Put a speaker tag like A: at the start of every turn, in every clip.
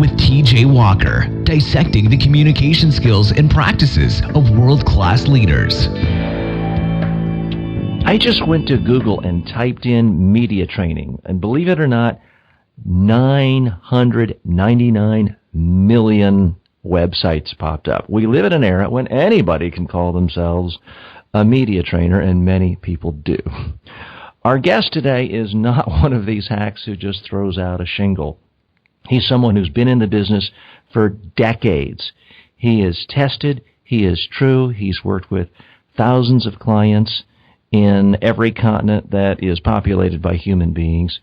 A: with TJ Walker, dissecting the communication skills and practices of world-class leaders.
B: I just went to Google and typed in media training, and believe it or not, 999 million websites popped up. We live in an era when anybody can call themselves a media trainer, and many people do. Our guest today is not one of these hacks who just throws out a shingle. He's someone who's been in the business for decades. He is tested. He is true. He's worked with thousands of clients in every continent that is populated by human beings.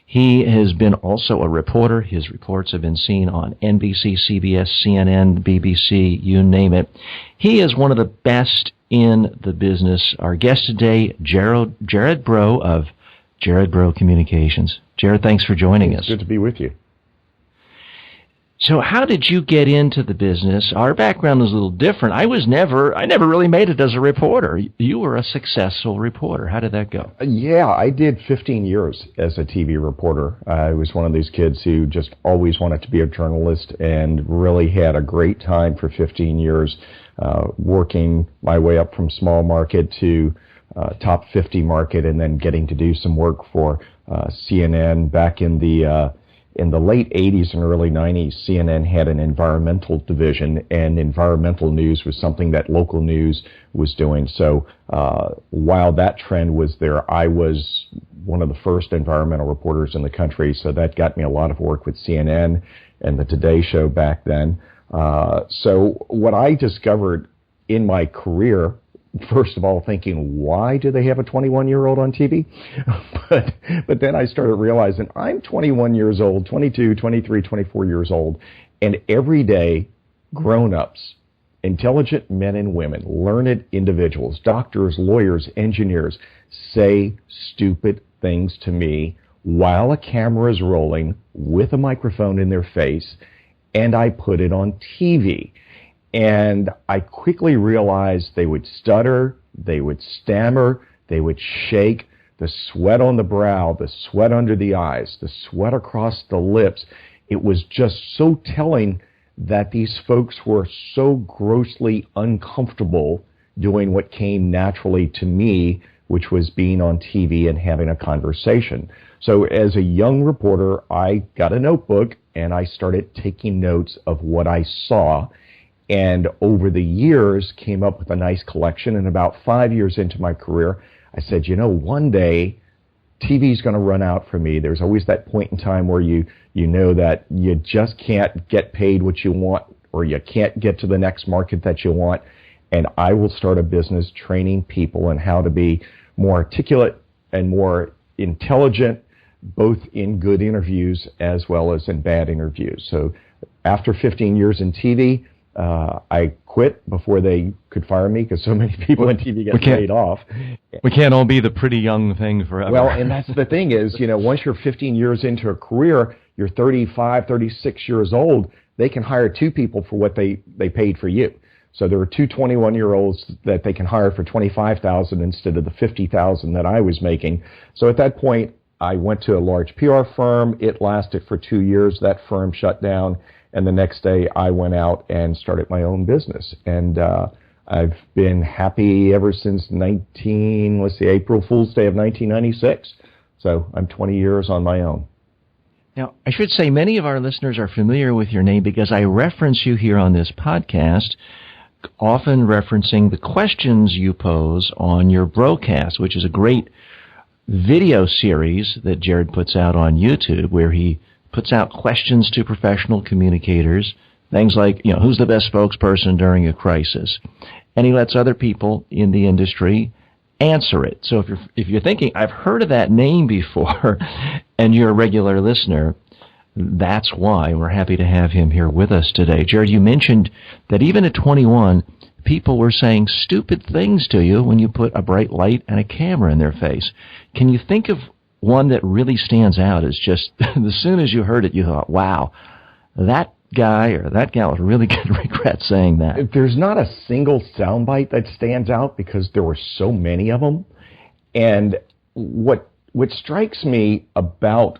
B: He has been also a reporter. His reports have been seen on NBC, CBS, CNN, BBC, you name it. He is one of the best in the business. Our guest today, Gerard Braud of Gerard Braud Communications. Gerard, thanks for joining us.
C: Good to be with you.
B: So how did you get into the business? Our background is a little different. I never really made it as a reporter. You were a successful reporter. How did that go?
C: Yeah, I did 15 years as a TV reporter. I was one of these kids who just always wanted to be a journalist and really had a great time for 15 years, working my way up from small market to top 50 market, and then getting to do some work for CNN back in the late 80s and early 90s. CNN had an environmental division, and environmental news was something that local news was doing. So while that trend was there, I was one of the first environmental reporters in the country, so that got me a lot of work with CNN and the Today Show back then. So what I discovered in my career, first of all, thinking, why do they have a 21-year-old on TV? But then I started realizing I'm 21 years old, 22, 23, 24 years old, and every day grown-ups, intelligent men and women, learned individuals, doctors, lawyers, engineers, say stupid things to me while a camera is rolling with a microphone in their face, and I put it on TV. And I quickly realized they would stutter, they would stammer, they would shake, the sweat on the brow, the sweat under the eyes, the sweat across the lips. It was just so telling that these folks were so grossly uncomfortable doing what came naturally to me, which was being on TV and having a conversation. So as a young reporter, I got a notebook and I started taking notes of what I saw. And over the years, came up with a nice collection. And about 5 years into my career, I said, one day TV's going to run out for me. There's always that point in time where you know that you just can't get paid what you want, or you can't get to the next market that you want. And I will start a business training people in how to be more articulate and more intelligent, both in good interviews as well as in bad interviews. So after 15 years in TV, I quit before they could fire me, because so many people in TV get laid off.
B: We can't all be the pretty young thing forever.
C: Well, and that's the thing is, once you're 15 years into a career, you're 35, 36 years old, they can hire two people for what they paid for you. So there are two 21-year-olds that they can hire for $25,000 instead of the $50,000 that I was making. So at that point, I went to a large PR firm. It lasted for 2 years. That firm shut down. And the next day, I went out and started my own business. And I've been happy ever since April Fool's Day of 1996. So I'm 20 years on my own.
B: Now, I should say many of our listeners are familiar with your name because I reference you here on this podcast, often referencing the questions you pose on your broadcast, which is a great video series that Gerard puts out on YouTube, where he puts out questions to professional communicators, things like, who's the best spokesperson during a crisis? And he lets other people in the industry answer it. So if you're thinking, I've heard of that name before, and you're a regular listener, that's why we're happy to have him here with us today. Gerard, you mentioned that even at 21, people were saying stupid things to you when you put a bright light and a camera in their face. Can you think of one that really stands out as just, as soon as you heard it, you thought, wow, that guy or that gal was really going to regret saying that?
C: There's not a single soundbite that stands out because there were so many of them. And what strikes me about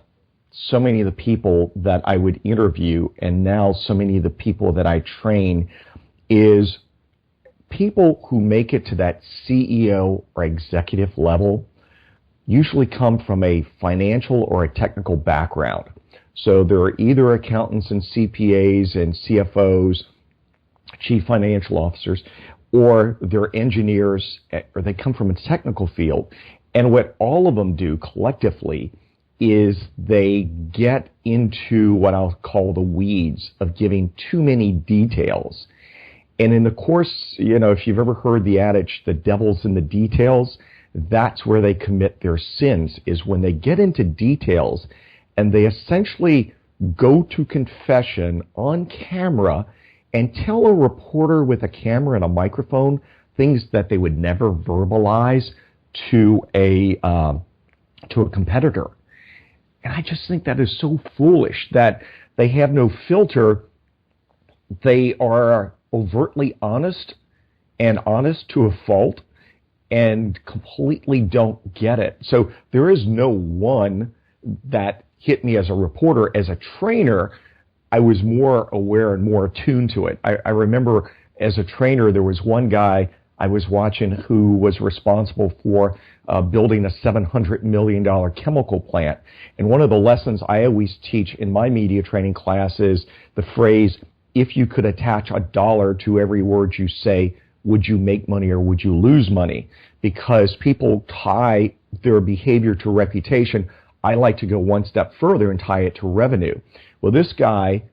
C: so many of the people that I would interview, and now so many of the people that I train, is people who make it to that CEO or executive level usually come from a financial or a technical background. So they're either accountants and CPAs and CFOs, chief financial officers, or they're engineers, or they come from a technical field. And what all of them do collectively is they get into what I'll call the weeds of giving too many details. And in the course, if you've ever heard the adage, the devil's in the details, that's where they commit their sins, is when they get into details and they essentially go to confession on camera and tell a reporter with a camera and a microphone things that they would never verbalize to a competitor. And I just think that is so foolish that they have no filter. They are overtly honest and honest to a fault and completely don't get it. So there is no one that hit me as a reporter. As a trainer, I was more aware and more attuned to it. I remember as a trainer, there was one guy I was watching who was responsible for building a $700 million chemical plant. And one of the lessons I always teach in my media training class is the phrase, if you could attach $1 to every word you say, would you make money or would you lose money? Because people tie their behavior to reputation. I like to go one step further and tie it to revenue. Well, this guy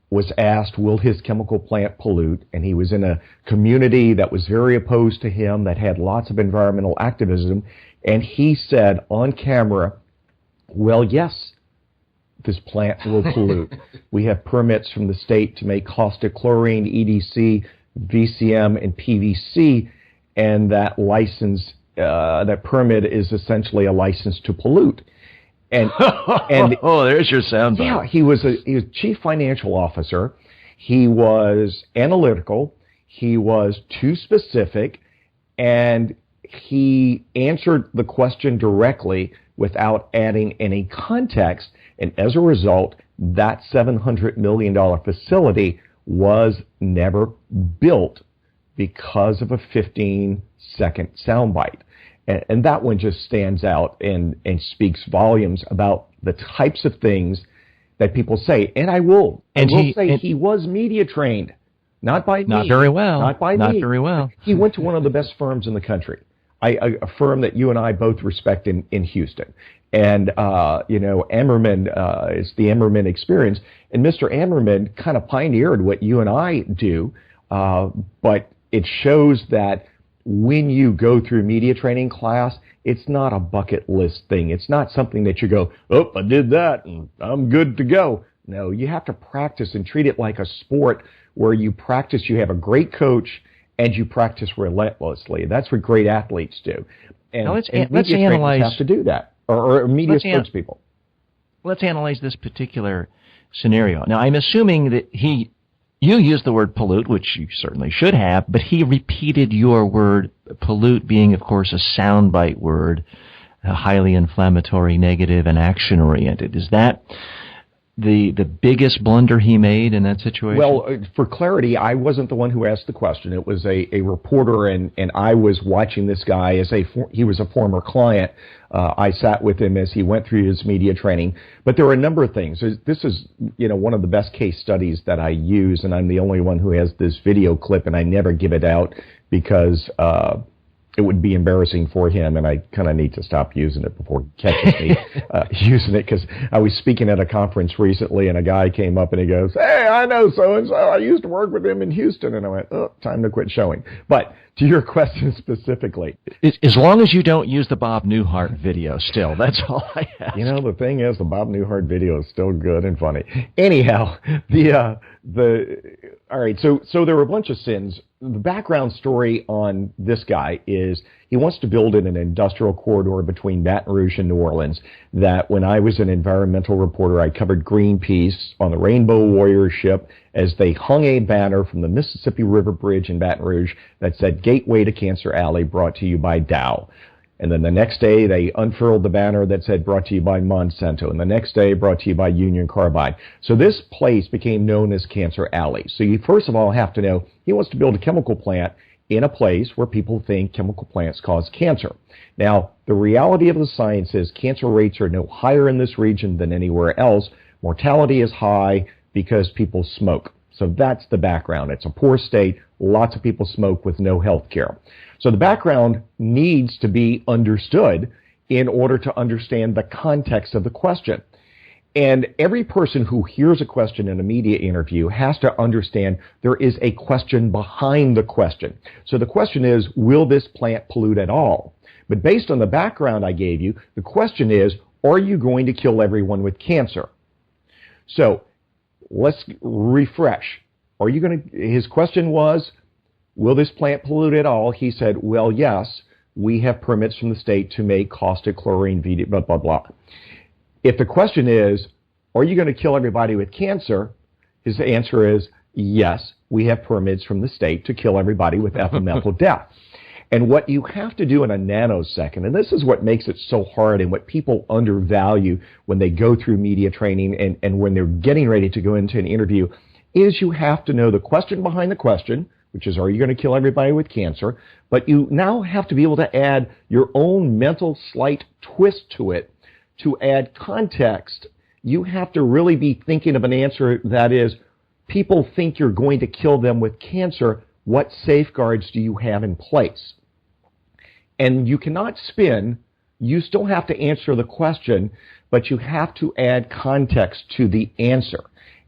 C: was asked, will his chemical plant pollute? And he was in a community that was very opposed to him, that had lots of environmental activism. And he said on camera, well, yes, this plant will pollute. We have permits from the state to make caustic chlorine, EDC, VCM, and PVC. And that license, that permit is essentially a license to pollute. And
B: there's your soundbite.
C: Yeah, he was chief financial officer. He was analytical. He was too specific, and he answered the question directly without adding any context. And as a result, that $700 million facility was never built because of a 15-second soundbite. And that one just stands out and speaks volumes about the types of things that people say. And I will say he was media trained, not by me.
B: Not very well.
C: Not by me.
B: Not very well.
C: He went to one of the best firms in the country, a firm that you and I both respect in Houston. And, Ammerman is the Ammerman experience. And Mr. Ammerman kind of pioneered what you and I do, but it shows that when you go through media training class, it's not a bucket list thing. It's not something that you go, oh, I did that and I'm good to go. No, you have to practice and treat it like a sport where you practice, you have a great coach, and you practice relentlessly. That's what great athletes do. And,
B: let's
C: media
B: analyze,
C: have to do that, or media sports people.
B: Let's analyze this particular scenario. Now, I'm assuming that you used the word pollute, which you certainly should have, but he repeated your word, pollute being, of course, a soundbite word, highly inflammatory, negative, and action-oriented. Is that the biggest blunder he made in that situation?
C: Well, for clarity, I wasn't the one who asked the question. It was a reporter, and I was watching this guy he was a former client. I sat with him as he went through his media training. But there were a number of things. This is, one of the best case studies that I use, and I'm the only one who has this video clip, and I never give it out because it would be embarrassing for him, and I kind of need to stop using it before he catches me using it, because I was speaking at a conference recently, and a guy came up and he goes, hey, I know so-and-so. I used to work with him in Houston. And I went, oh, time to quit showing. But to your question specifically.
B: As long as you don't use the Bob Newhart video still, that's all I ask.
C: The thing is, the Bob Newhart video is still good and funny. Anyhow, all right, so there were a bunch of sins. The background story on this guy is he wants to build in an industrial corridor between Baton Rouge and New Orleans that when I was an environmental reporter, I covered Greenpeace on the Rainbow Warrior ship as they hung a banner from the Mississippi River Bridge in Baton Rouge that said Gateway to Cancer Alley, brought to you by Dow. And then the next day, they unfurled the banner that said, brought to you by Monsanto. And the next day, brought to you by Union Carbide. So this place became known as Cancer Alley. So you first of all have to know, he wants to build a chemical plant in a place where people think chemical plants cause cancer. Now, the reality of the science is cancer rates are no higher in this region than anywhere else. Mortality is high because people smoke. So that's the background. It's a poor state. Lots of people smoke with no health care. So the background needs to be understood in order to understand the context of the question. And every person who hears a question in a media interview has to understand there is a question behind the question. So the question is, will this plant pollute at all? But based on the background I gave you, the question is, are you going to kill everyone with cancer? So let's refresh. His question was, will this plant pollute at all? He said, well, yes, we have permits from the state to make caustic chlorine, blah, blah, blah. If the question is, are you going to kill everybody with cancer? His answer is, yes, we have permits from the state to kill everybody with ethyl death. And what you have to do in a nanosecond, and this is what makes it so hard and what people undervalue when they go through media training and when they're getting ready to go into an interview, is you have to know the question behind the question, which is, are you going to kill everybody with cancer? But you now have to be able to add your own mental slight twist to it to add context. You have to really be thinking of an answer that is, people think you're going to kill them with cancer. What safeguards do you have in place? And you cannot spin. You still have to answer the question, but you have to add context to the answer.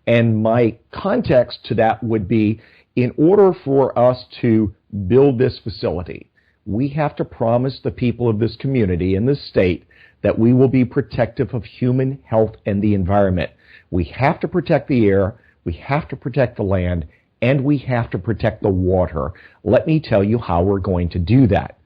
C: And my context to that would be, in order for us to build this facility, we have to promise the people of this community and this state that we will be protective of human health and the environment. We have to protect the air, we have to protect the land, and we have to protect the water. Let me tell you how we're going to do that.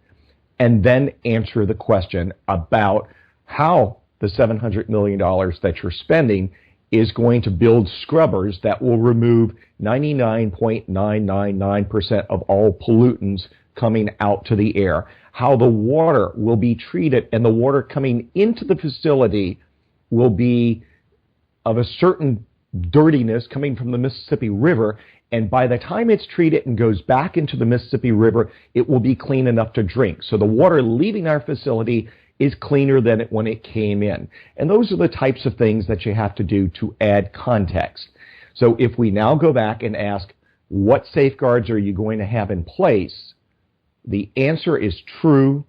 C: And then answer the question about how the $700 million that you're spending is going to build scrubbers that will remove 99.999% of all pollutants coming out to the air, how the water will be treated, and the water coming into the facility will be of a certain dirtiness coming from the Mississippi River, and by the time it's treated and goes back into the Mississippi River, it will be clean enough to drink. So the water leaving our facility is cleaner than when it came in. And those are the types of things that you have to do to add context. So if we now go back and ask, what safeguards are you going to have in place? The answer is true,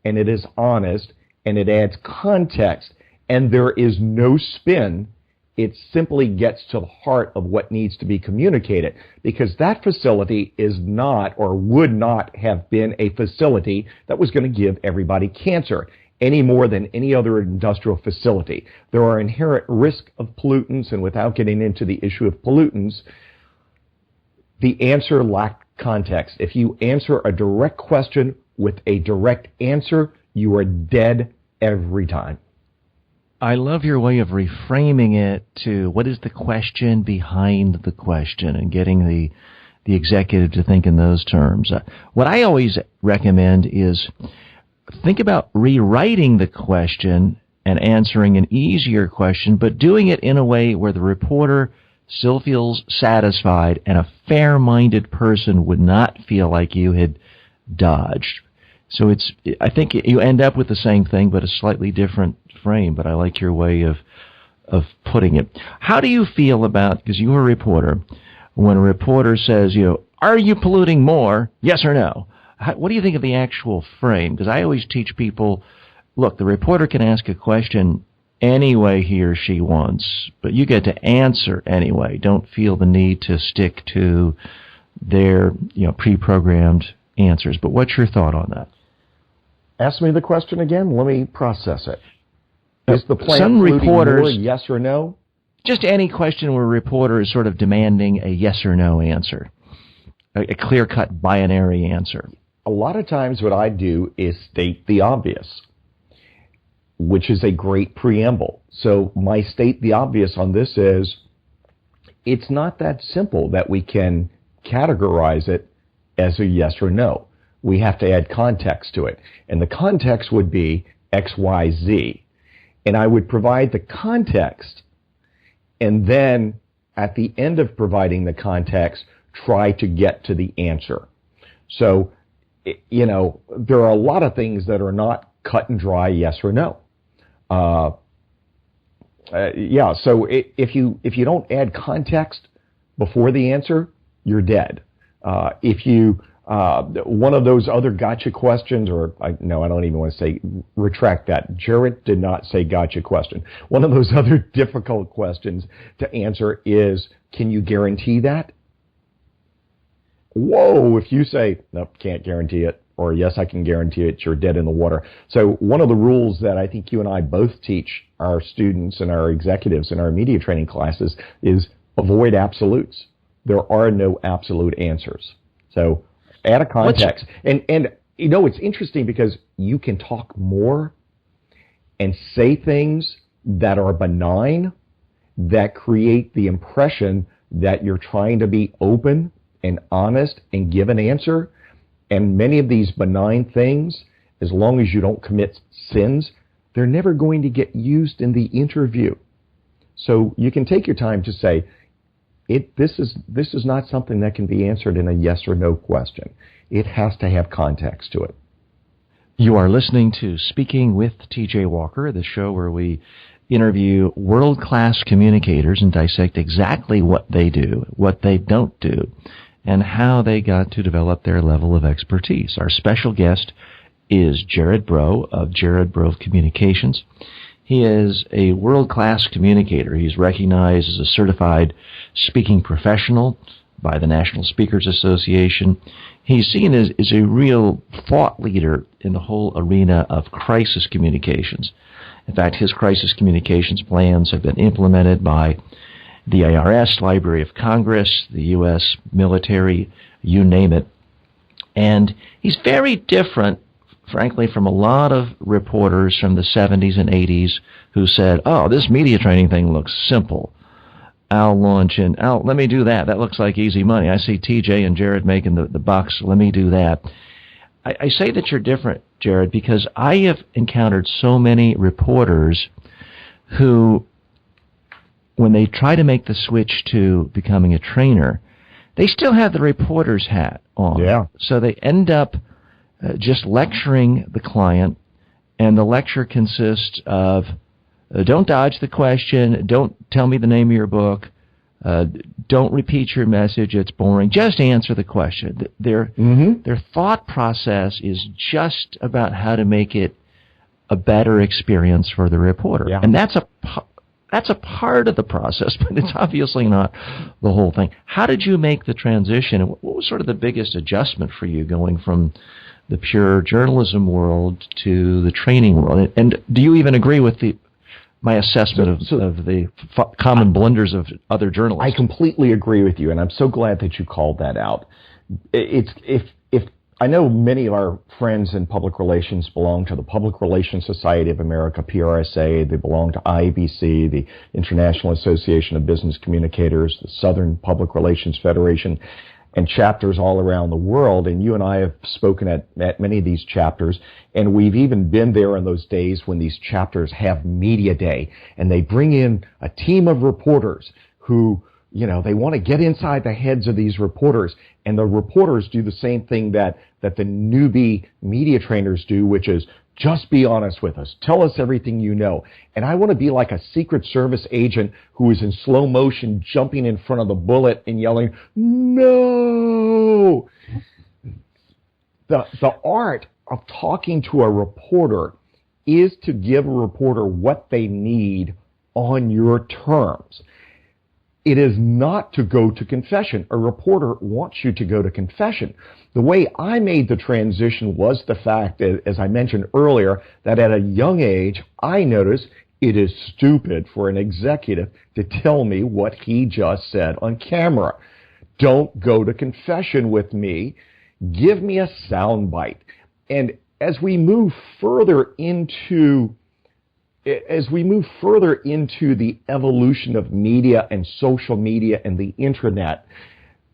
C: and it is honest, and it adds context, and there is no spin. It simply gets to the heart of what needs to be communicated, because that facility is not, or would not have been, a facility that was going to give everybody cancer any more than any other industrial facility. There are inherent risks of pollutants, and without getting into the issue of pollutants, the answer lacked context. If you answer a direct question with a direct answer, you are dead every time.
B: I love your way of reframing it to what is the question behind the question, and getting the executive to think in those terms. What I always recommend is think about rewriting the question and answering an easier question, but doing it in a way where the reporter still feels satisfied and a fair-minded person would not feel like you had dodged. So I think you end up with the same thing, but a slightly different frame. But I like your way of putting it. How do you feel about, because you're a reporter, when a reporter says, are you polluting more? Yes or no? What do you think of the actual frame? Because I always teach people, look, the reporter can ask a question any way he or she wants, but you get to answer anyway. Don't feel the need to stick to their pre-programmed answers. But what's your thought on that?
C: Ask me the question again. Let me process it. Is the plant
B: some reporters,
C: more, yes or no?
B: Just any question where a reporter is sort of demanding a yes or no answer, a clear-cut binary answer.
C: A lot of times what I do is state the obvious, which is a great preamble. So my state the obvious on this is, it's not that simple that we can categorize it as a yes or no. we have to add context to it. And the context would be X, Y, Z. And I would provide the context, and then at the end of providing the context, try to get to the answer. So, there are a lot of things that are not cut and dry yes or no. So if you don't add context before the answer, you're dead. If you one of those other gotcha questions, I don't even want to say, retract that. Gerard did not say gotcha question. One of those other difficult questions to answer is, can you guarantee that? Whoa, if you say, nope, can't guarantee it, or yes, I can guarantee it, you're dead in the water. So one of the rules that I think you and I both teach our students and our executives in our media training classes is avoid absolutes. There are no absolute answers. So add a context. And it's interesting because you can talk more and say things that are benign that create the impression that you're trying to be open and honest and give an answer. And many of these benign things, as long as you don't commit sins, they're never going to get used in the interview. So you can take your time to say, this is not something that can be answered in a yes or no question. It has to have context to it.
B: You are listening to Speaking with T.J. Walker, the show where we interview world-class communicators and dissect exactly what they do, what they don't do, and how they got to develop their level of expertise. Our special guest is Gerard Braud of Gerard Braud Communications. He is a world-class communicator. He's recognized as a certified speaking professional by the National Speakers Association. He's seen as a real thought leader in the whole arena of crisis communications. In fact, his crisis communications plans have been implemented by the IRS, Library of Congress, the U.S. military, you name it. And he's very different, frankly, from a lot of reporters from the 70s and 80s who said, oh, this media training thing looks simple. I'll launch in. Let me do that. That looks like easy money. I see TJ and Gerard making the bucks. Let me do that. I say that you're different, Gerard, because I have encountered so many reporters who, when they try to make the switch to becoming a trainer, they still have the reporter's hat on.
C: Yeah.
B: So they end up just lecturing the client, and the lecture consists of, don't dodge the question, don't tell me the name of your book, don't repeat your message, it's boring, just answer the question. Their thought process is just about how to make it a better experience for the reporter.
C: Yeah.
B: And that's a part of the process, but it's obviously not the whole thing. How did you make the transition, and what was sort of the biggest adjustment for you going from the pure journalism world to the training world? And do you even agree with my assessment of the common blunders of other journalists?
C: I completely agree with you, and I'm so glad that you called that out. If I know many of our friends in public relations belong to the Public Relations Society of America, PRSA. They belong to IBC, the International Association of Business Communicators, the Southern Public Relations Federation, and chapters all around the world. And you and I have spoken at many of these chapters, and we've even been there in those days when these chapters have media day, and they bring in a team of reporters who, they want to get inside the heads of these reporters, and the reporters do the same thing that the newbie media trainers do, which is just be honest with us. Tell us everything you know. And I want to be like a Secret Service agent who is in slow motion jumping in front of the bullet and yelling, no! The art of talking to a reporter is to give a reporter what they need on your terms. It is not to go to confession. A reporter wants you to go to confession. The way I made the transition was the fact that, as I mentioned earlier, that at a young age, I noticed it is stupid for an executive to tell me what he just said on camera. Don't go to confession with me. Give me a soundbite. And as we move further into the evolution of media and social media and the internet,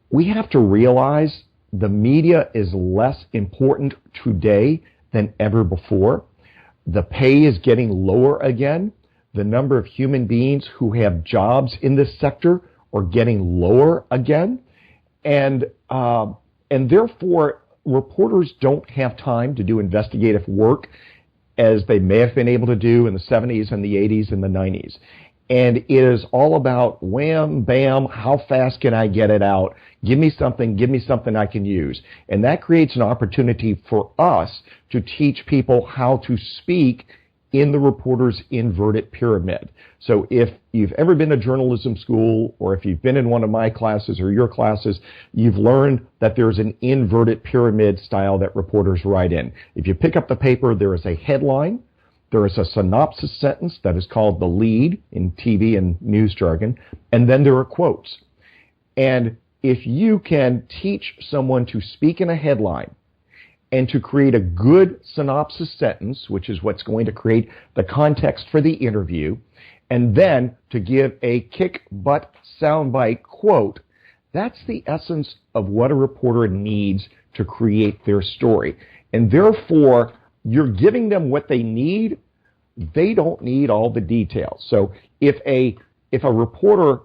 C: we have to realize the media is less important today than ever before. The pay is getting lower again. The number of human beings who have jobs in this sector are getting lower again. And therefore, reporters don't have time to do investigative work as they may have been able to do in the 70s and the 80s and the 90s. And it is all about wham, bam, how fast can I get it out? Give me something I can use. And that creates an opportunity for us to teach people how to speak in the reporter's inverted pyramid. So if you've ever been to journalism school, or if you've been in one of my classes or your classes, you've learned that there's an inverted pyramid style that reporters write in. If you pick up the paper, there is a headline. There is a synopsis sentence that is called the lead in TV and news jargon, and then there are quotes. And if you can teach someone to speak in a headline and to create a good synopsis sentence, which is what's going to create the context for the interview, and then to give a kick-butt soundbite quote, that's the essence of what a reporter needs to create their story. And therefore, you're giving them what they need. They don't need all the details. So if a reporter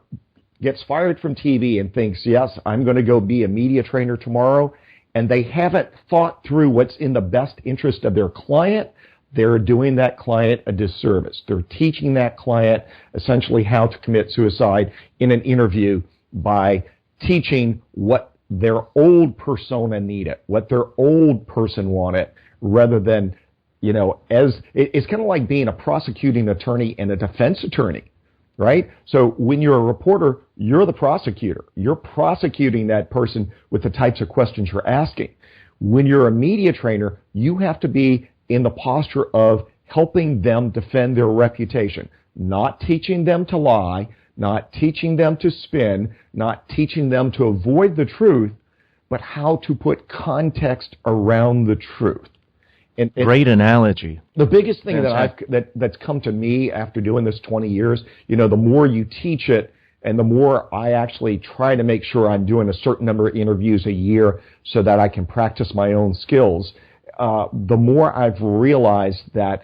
C: gets fired from TV and thinks, yes, I'm going to go be a media trainer tomorrow, and they haven't thought through what's in the best interest of their client, they're doing that client a disservice. They're teaching that client essentially how to commit suicide in an interview by teaching what their old persona needed, what their old person wanted, rather than, it's kind of like being a prosecuting attorney and a defense attorney, right? So when you're a reporter, you're the prosecutor. You're prosecuting that person with the types of questions you're asking. When you're a media trainer, you have to be in the posture of helping them defend their reputation, not teaching them to lie, not teaching them to spin, not teaching them to avoid the truth, but how to put context around the truth. And
B: great analogy.
C: The biggest thing that's come to me after doing this 20 years, the more you teach it, and the more I actually try to make sure I'm doing a certain number of interviews a year so that I can practice my own skills, the more I've realized that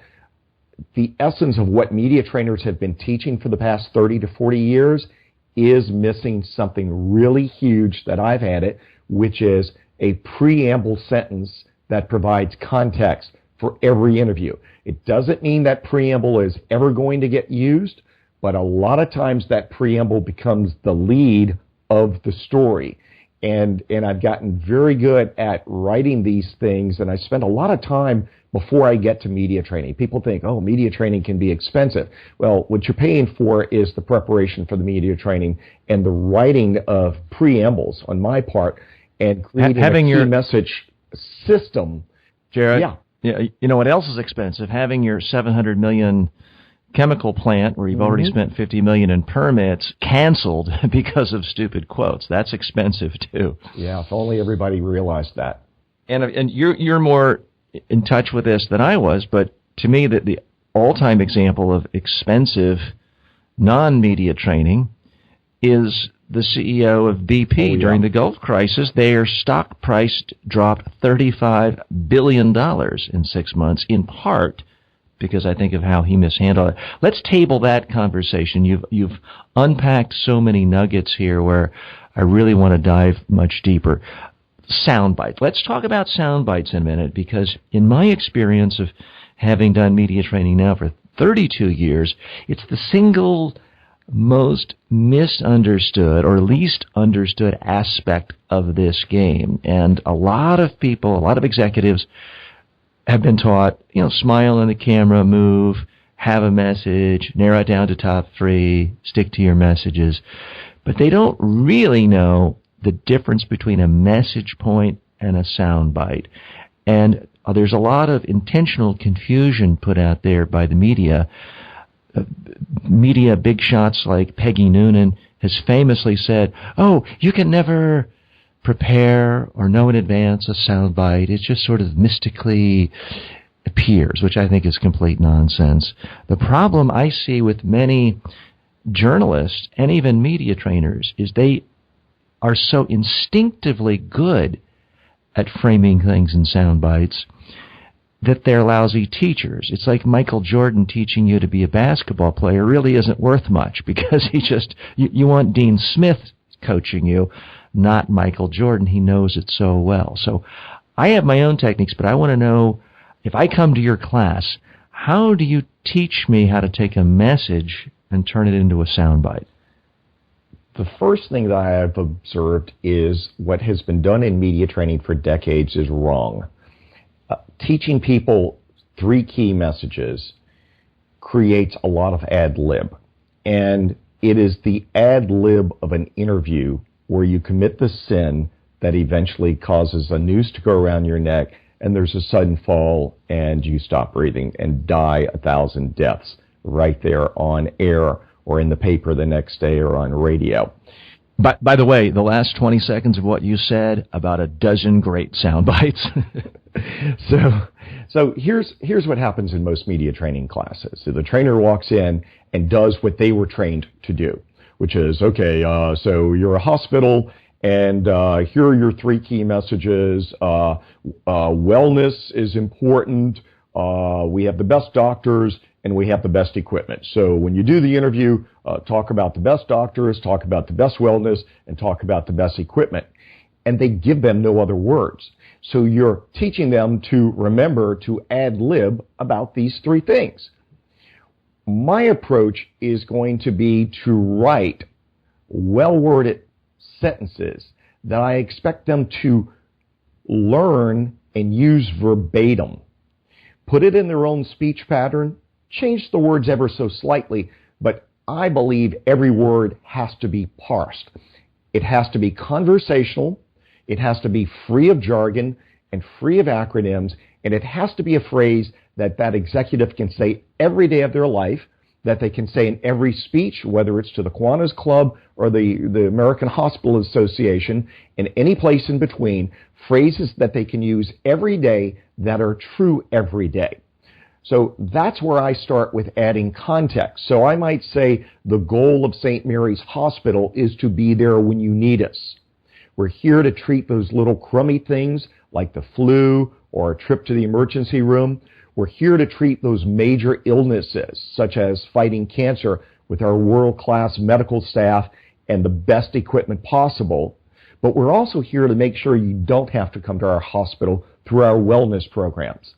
C: the essence of what media trainers have been teaching for the past 30 to 40 years is missing something really huge that I've added, which is a preamble sentence that provides context for every interview. It doesn't mean that preamble is ever going to get used, but a lot of times that preamble becomes the lead of the story. And I've gotten very good at writing these things, and I spend a lot of time before I get to media training. People think, oh, media training can be expensive. Well, what you're paying for is the preparation for the media training and the writing of preambles on my part and creating a key message system.
B: Gerard, yeah. You know what else is expensive? Having your $700 million chemical plant where you've already spent $50 million in permits canceled because of stupid quotes. That's expensive too.
C: Yeah, if only everybody realized that.
B: And you're more in touch with this than I was, but to me the all-time example of expensive non-media training is the CEO of BP during the Gulf crisis. Their stock price dropped $35 billion in 6 months, in part because I think of how he mishandled it. Let's table that conversation. You've unpacked so many nuggets here where I really want to dive much deeper. Sound bites. Let's talk about sound bites in a minute, because in my experience of having done media training now for 32 years, it's the single most misunderstood or least understood aspect of this game. And a lot of people, a lot of executives have been taught, smile on the camera, move, have a message, narrow it down to top 3, stick to your messages. But they don't really know the difference between a message point and a sound bite. And there's a lot of intentional confusion put out there by the media. Media big shots like Peggy Noonan has famously said, oh, you can never prepare or know in advance a soundbite. It just sort of mystically appears, which I think is complete nonsense. The problem I see with many journalists and even media trainers is they are so instinctively good at framing things in sound bites that they're lousy teachers. It's like Michael Jordan teaching you to be a basketball player really isn't worth much, because you want Dean Smith coaching you, not Michael Jordan. He knows it so well. So I have my own techniques, but I want to know, if I come to your class, how do you teach me how to take a message and turn it into a soundbite?
C: The first thing that I have observed is what has been done in media training for decades is wrong. Teaching people 3 key messages creates a lot of ad lib. And it is the ad lib of an interview where you commit the sin that eventually causes a noose to go around your neck, and there's a sudden fall, and you stop breathing and die 1,000 deaths right there on air or in the paper the next day or on radio.
B: But by the way, the last 20 seconds of what you said, about a dozen great sound bites.
C: So here's what happens in most media training classes. So the trainer walks in and does what they were trained to do, which is, okay, so you're a hospital, and here are your 3 key messages. Wellness is important. We have the best doctors, and we have the best equipment. So when you do the interview, talk about the best doctors, talk about the best wellness, and talk about the best equipment. And they give them no other words. So you're teaching them to remember to ad lib about these 3 things. My approach is going to be to write well-worded sentences that I expect them to learn and use verbatim. Put it in their own speech pattern, change the words ever so slightly, but I believe every word has to be parsed. It has to be conversational, it has to be free of jargon and free of acronyms, and it has to be a phrase that that executive can say every day of their life, that they can say in every speech, whether it's to the Kiwanis Club or the American Hospital Association, and any place in between, phrases that they can use every day that are true every day. So that's where I start with adding context. So I might say the goal of St. Mary's Hospital is to be there when you need us. We're here to treat those little crummy things like the flu or a trip to the emergency room. We're here to treat those major illnesses, such as fighting cancer, with our world-class medical staff and the best equipment possible. But we're also here to make sure you don't have to come to our hospital through our wellness programs.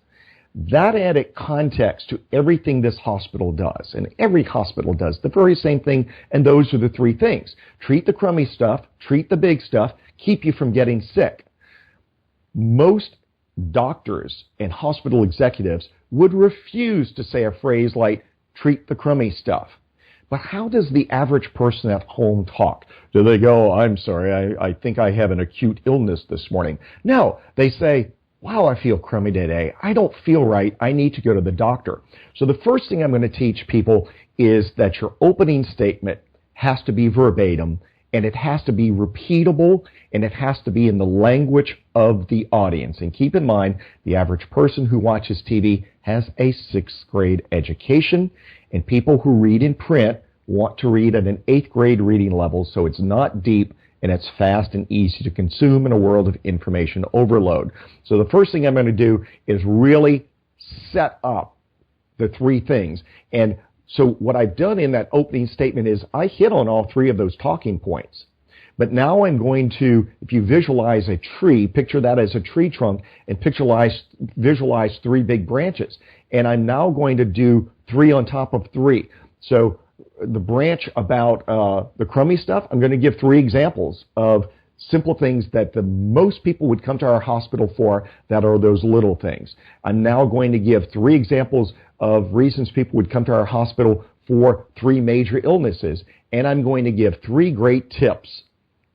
C: That added context to everything this hospital does, and every hospital does the very same thing, and those are the 3 things. Treat the crummy stuff, treat the big stuff, keep you from getting sick. Most doctors and hospital executives would refuse to say a phrase like, treat the crummy stuff. But how does the average person at home talk? Do they go, I'm sorry, I think I have an acute illness this morning? No, they say, wow, I feel crummy today. I don't feel right. I need to go to the doctor. So the first thing I'm going to teach people is that your opening statement has to be verbatim, and it has to be repeatable, and it has to be in the language of the audience. And keep in mind, the average person who watches TV has a 6th grade education, and people who read in print want to read at an 8th grade reading level, so it's not deep, and it's fast and easy to consume in a world of information overload. So the first thing I'm going to do is really set up the 3 things. And so what I've done in that opening statement is I hit on all 3 of those talking points. But now I'm going to, if you visualize a tree, picture that as a tree trunk, and visualize 3 big branches. And I'm now going to do 3 on top of 3. So the branch about the crummy stuff, I'm going to give 3 examples of simple things that the most people would come to our hospital for that are those little things. I'm now going to give 3 examples of reasons people would come to our hospital for 3 major illnesses. And I'm going to give 3 great tips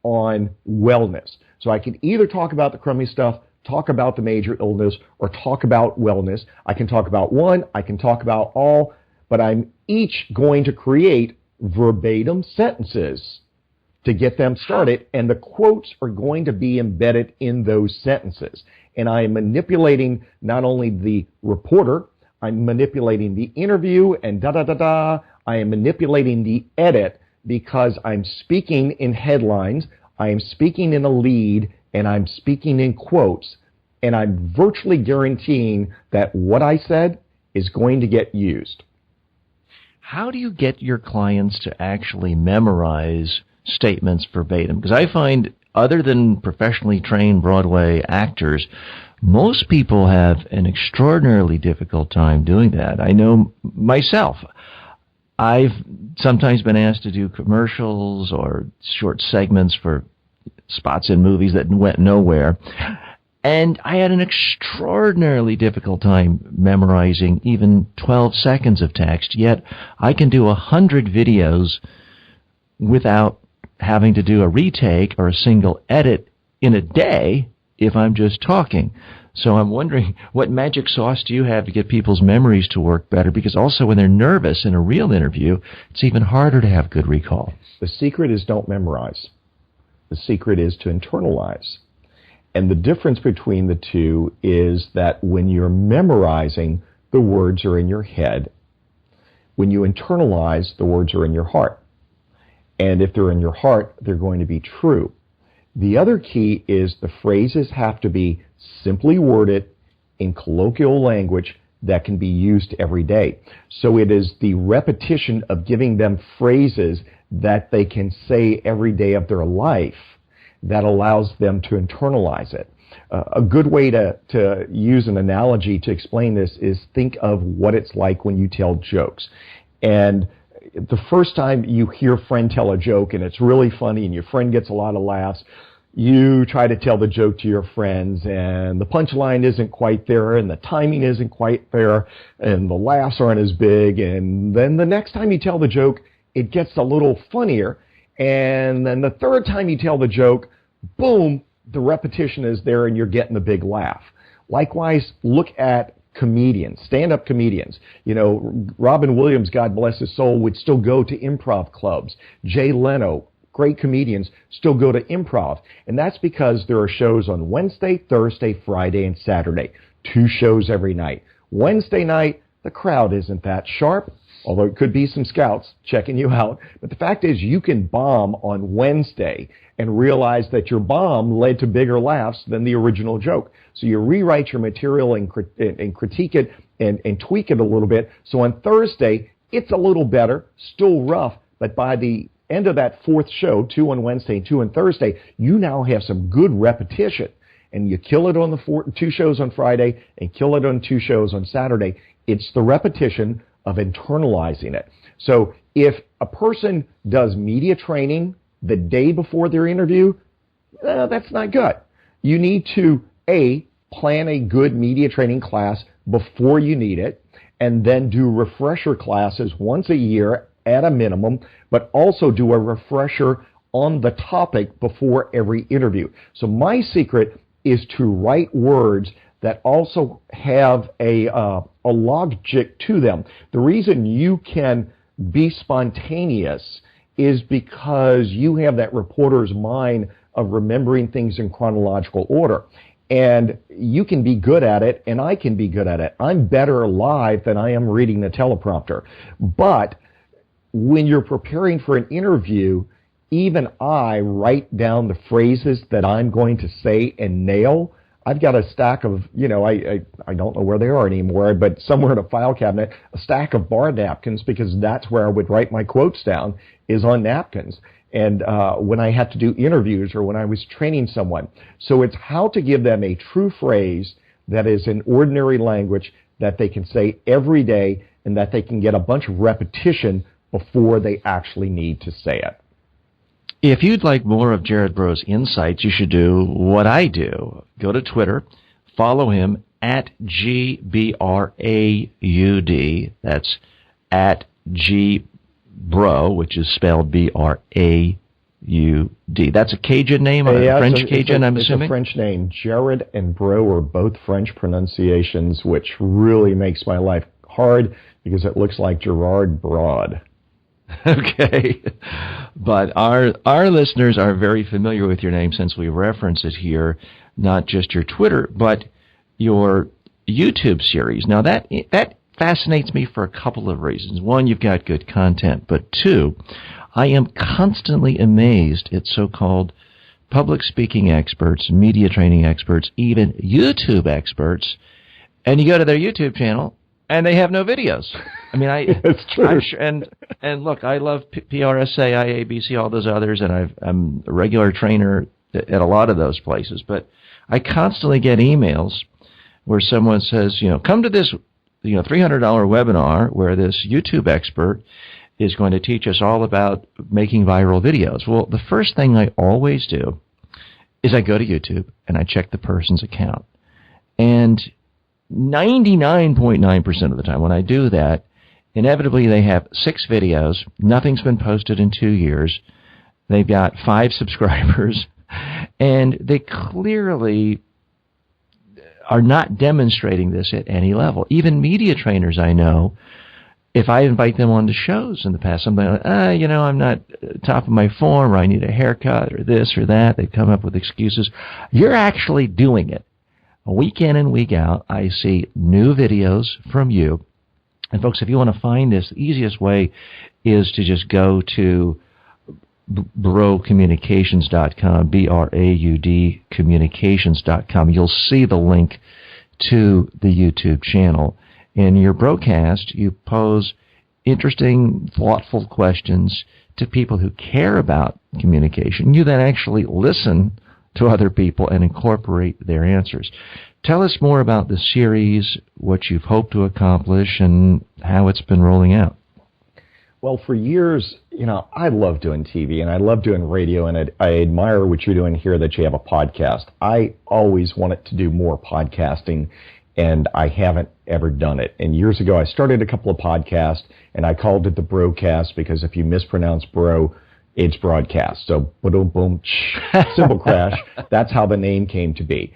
C: on wellness. So I can either talk about the crummy stuff, talk about the major illness, or talk about wellness. I can talk about one, I can talk about all, but I'm each going to create verbatim sentences to get them started, and the quotes are going to be embedded in those sentences. And I am manipulating not only the reporter, I'm manipulating the interview and da-da-da-da. I am manipulating the edit because I'm speaking in headlines, I am speaking in a lead, and I'm speaking in quotes, and I'm virtually guaranteeing that what I said is going to get used.
B: How do you get your clients to actually memorize statements verbatim? Because I find, other than professionally trained Broadway actors, most people have an extraordinarily difficult time doing that. I know myself. I've sometimes been asked to do commercials or short segments for spots in movies that went nowhere. And I had an extraordinarily difficult time memorizing even 12 seconds of text, yet I can do 100 videos without having to do a retake or a single edit in a day if I'm just talking. So I'm wondering, what magic sauce do you have to get people's memories to work better? Because also when they're nervous in a real interview, it's even harder to have good recall.
C: The secret is don't memorize. The secret is to internalize. And the difference between the two is that when you're memorizing, the words are in your head. When you internalize, the words are in your heart. And if they're in your heart, they're going to be true. The other key is the phrases have to be simply worded in colloquial language that can be used every day. So it is the repetition of giving them phrases that they can say every day of their life that allows them to internalize it. A good way to use an analogy to explain this is think of what it's like when you tell jokes. And the first time you hear a friend tell a joke and it's really funny and your friend gets a lot of laughs, you try to tell the joke to your friends and the punchline isn't quite there and the timing isn't quite there and the laughs aren't as big. And then the next time you tell the joke, it gets a little funnier. And then the third time you tell the joke, boom, the repetition is there and you're getting the big laugh. Likewise, look at comedians, stand-up comedians. You know, Robin Williams, God bless his soul, would still go to improv clubs. Jay Leno, great comedians, still go to improv. And that's because there are shows on Wednesday, Thursday, Friday, and Saturday. 2 shows every night. Wednesday night, the crowd isn't that sharp, although it could be some scouts checking you out. But the fact is you can bomb on Wednesday and realize that your bomb led to bigger laughs than the original joke. So you rewrite your material and critique it and tweak it a little bit. So on Thursday, it's a little better, still rough, but by the end of that 4th show, 2 on Wednesday and 2 on Thursday, you now have some good repetition. And you kill it on the 2 shows on Friday and kill it on 2 shows on Saturday. It's the repetition of internalizing it. So if a person does media training the day before their interview, that's not good. You need to, A, plan a good media training class before you need it, and then do refresher classes once a year at a minimum, but also do a refresher on the topic before every interview. So my secret is to write words that also have a logic to them. The reason you can be spontaneous is because you have that reporter's mind of remembering things in chronological order. And you can be good at it, and I can be good at it. I'm better live than I am reading the teleprompter. But when you're preparing for an interview, even I write down the phrases that I'm going to say and nail. I've got a stack of, I don't know where they are anymore, but somewhere in a file cabinet, a stack of bar napkins, because that's where I would write my quotes down, is on napkins. And when I had to do interviews or when I was training someone. So it's how to give them a true phrase that is in ordinary language that they can say every day and that they can get a bunch of repetition before they actually need to say it.
B: If you'd like more of Gerard Braud's insights, you should do what I do. Go to Twitter, follow him at GBRAUD. That's at GBRAUD, which is spelled BRAUD. That's a Cajun name, a French Cajun, I'm assuming?
C: It's a French name. Gerard and Braud are both French pronunciations, which really makes my life hard because it looks like Gerard Braud.
B: Okay. But our listeners are very familiar with your name since we reference it here, not just your Twitter, but your YouTube series. Now, that fascinates me for a couple of reasons. One, you've got good content, but two, I am constantly amazed at so-called public speaking experts, media training experts, even YouTube experts, and you go to their YouTube channel, and they have no videos. I mean,
C: it's true.
B: I'm sure, and look, I love PRSA, IABC, all those others, and I'm a regular trainer at a lot of those places. But I constantly get emails where someone says, come to this, $300 webinar where this YouTube expert is going to teach us all about making viral videos. Well, the first thing I always do is I go to YouTube and I check the person's account, and 99.9% of the time when I do that, inevitably they have 6 videos, nothing's been posted in 2 years, they've got 5 subscribers, and they clearly are not demonstrating this at any level. Even media trainers I know, if I invite them on to shows in the past, something like, I'm not top of my form, or I need a haircut, or this or that, they come up with excuses. You're actually doing it. Week in and week out, I see new videos from you. And folks, if you want to find this, the easiest way is to just go to braudcommunications.com, BRAUD communications.com. You'll see the link to the YouTube channel. In your broadcast, you pose interesting, thoughtful questions to people who care about communication. You then actually listen to other people and incorporate their answers. Tell us more about the series, what you've hoped to accomplish, and how it's been rolling out.
C: Well, for years, I love doing TV and I love doing radio, and I admire what you're doing here, that you have a podcast. I always wanted to do more podcasting, and I haven't ever done it. And years ago, I started a couple of podcasts, and I called it the Broadcast, because if you mispronounce bro, it's broadcast. So, boom, boom, cymbal crash. That's how the name came to be.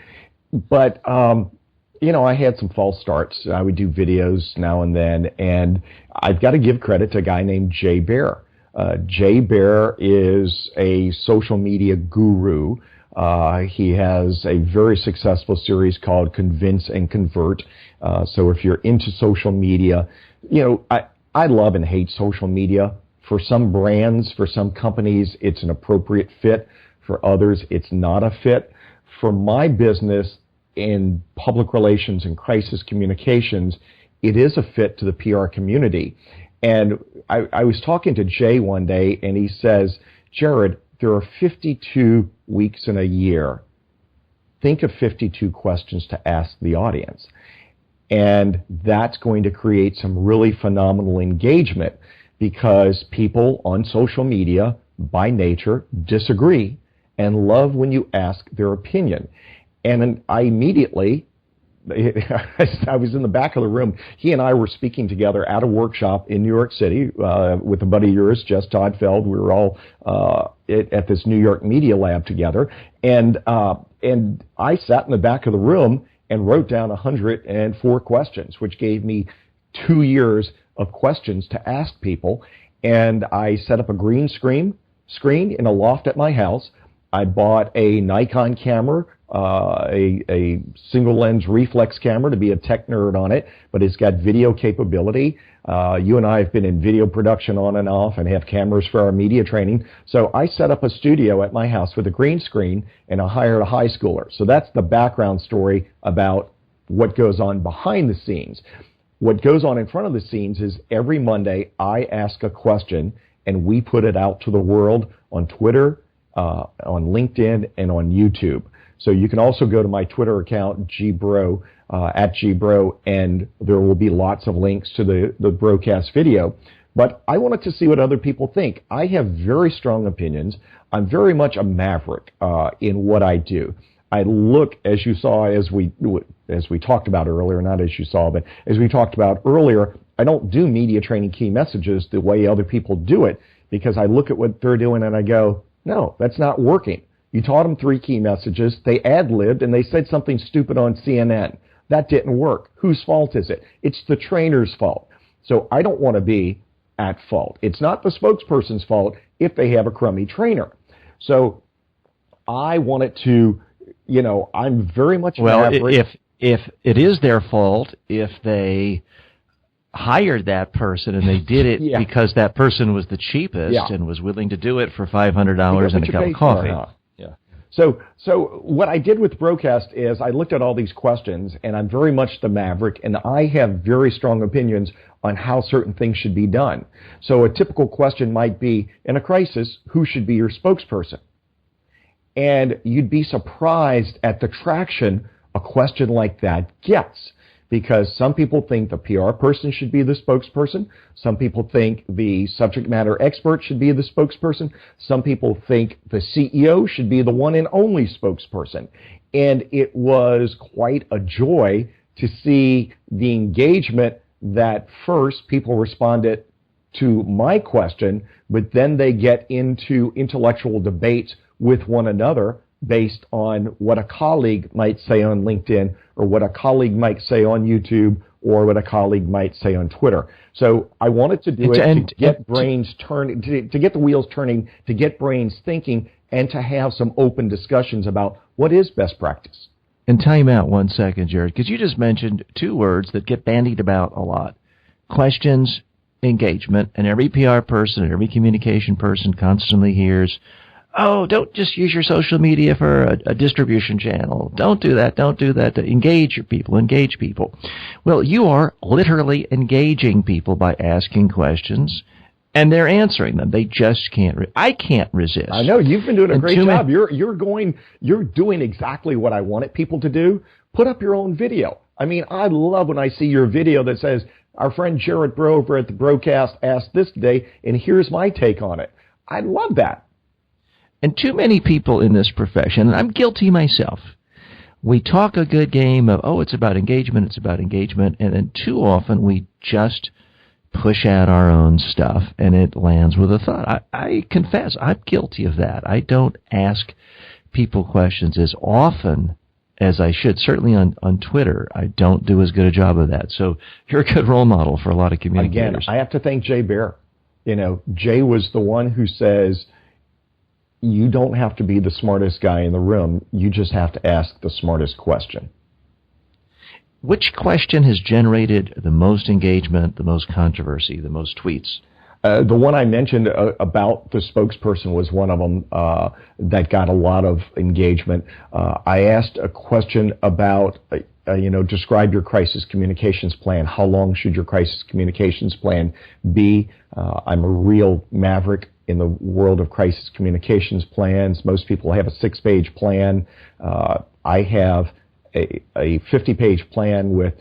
C: But, I had some false starts. I would do videos now and then, and I've got to give credit to a guy named Jay Baer. Jay Baer is a social media guru. He has a very successful series called Convince and Convert. So if you're into social media, I love and hate social media. For some brands, for some companies, it's an appropriate fit. For others, it's not a fit. For my business in public relations and crisis communications, it is a fit to the PR community. And I was talking to Jay one day, and he says, Gerard, there are 52 weeks in a year. Think of 52 questions to ask the audience. And that's going to create some really phenomenal engagement, because people on social media, by nature, disagree and love when you ask their opinion. And then I immediately, I was in the back of the room. He and I were speaking together at a workshop in New York City with a buddy of yours, Jess Todd Feld. We were all at this New York Media Lab together. And I sat in the back of the room and wrote down 104 questions, which gave me 2 years of questions to ask people. And I set up a green screen in a loft at my house. I bought a Nikon camera, a single lens reflex camera, to be a tech nerd on it, but it's got video capability. You and I have been in video production on and off and have cameras for our media training. So I set up a studio at my house with a green screen, and I hired a high schooler. So that's the background story about what goes on behind the scenes. What goes on in front of the scenes is every Monday I ask a question, and we put it out to the world on Twitter, on LinkedIn, and on YouTube. So you can also go to my Twitter account, gbro, at gbro, and there will be lots of links to the broadcast video. But I wanted to see what other people think. I have very strong opinions. I'm very much a maverick in what I do. I look, as you saw, as we talked about earlier, not as you saw, but as we talked about earlier, I don't do media training key messages the way other people do it, because I look at what they're doing and I go, no, that's not working. You taught them 3 key messages, they ad-libbed, and they said something stupid on CNN. That didn't work. Whose fault is it? It's the trainer's fault. So I don't want to be at fault. It's not the spokesperson's fault if they have a crummy trainer. So I wanted to, I'm very much
B: if it is their fault, if they hired that person and they did it because that person was the cheapest and was willing to do it for $500 and a cup of coffee.
C: So what I did with Broadcast is I looked at all these questions, and I'm very much the maverick, and I have very strong opinions on how certain things should be done. So a typical question might be, in a crisis, who should be your spokesperson? And you'd be surprised at the traction a question like that gets, because some people think the PR person should be the spokesperson. Some people think the subject matter expert should be the spokesperson. Some people think the CEO should be the one and only spokesperson. And it was quite a joy to see the engagement that first people responded to my question, but then they get into intellectual debates with one another based on what a colleague might say on LinkedIn, or what a colleague might say on YouTube, or what a colleague might say on Twitter. So I wanted to do it to get brains turning, to get the wheels turning, to get brains thinking, and to have some open discussions about what is best practice.
B: And time out 1 second, Gerard, because you just mentioned two words that get bandied about a lot. Questions, engagement, and every PR person and every communication person constantly hears, oh, don't just use your social media for a distribution channel. Don't do that. Don't do that. Engage your people. Engage people. Well, you are literally engaging people by asking questions, and they're answering them. They just can't. I can't resist.
C: I know you've been doing a great job. You're doing exactly what I wanted people to do. Put up your own video. I mean, I love when I see your video that says, our friend Gerard Braud over at the Broadcast asked this today, and here's my take on it. I love that.
B: And too many people in this profession, and I'm guilty myself, we talk a good game of, oh, it's about engagement, and then too often we just push out our own stuff, and it lands with a thought. I confess, I'm guilty of that. I don't ask people questions as often as I should. Certainly on Twitter, I don't do as good a job of that. So you're a good role model for a lot of communicators.
C: Again, I have to thank Jay Baer. You know, Jay was the one who says, you don't have to be the smartest guy in the room. You just have to ask the smartest question.
B: Which question has generated the most engagement, the most controversy, the most tweets?
C: The one I mentioned about the spokesperson was one of them that got a lot of engagement. I asked a question about, describe your crisis communications plan. How long should your crisis communications plan be? I'm a real maverick in the world of crisis communications plans. Most people have a 6-page plan. I have a 50-page plan with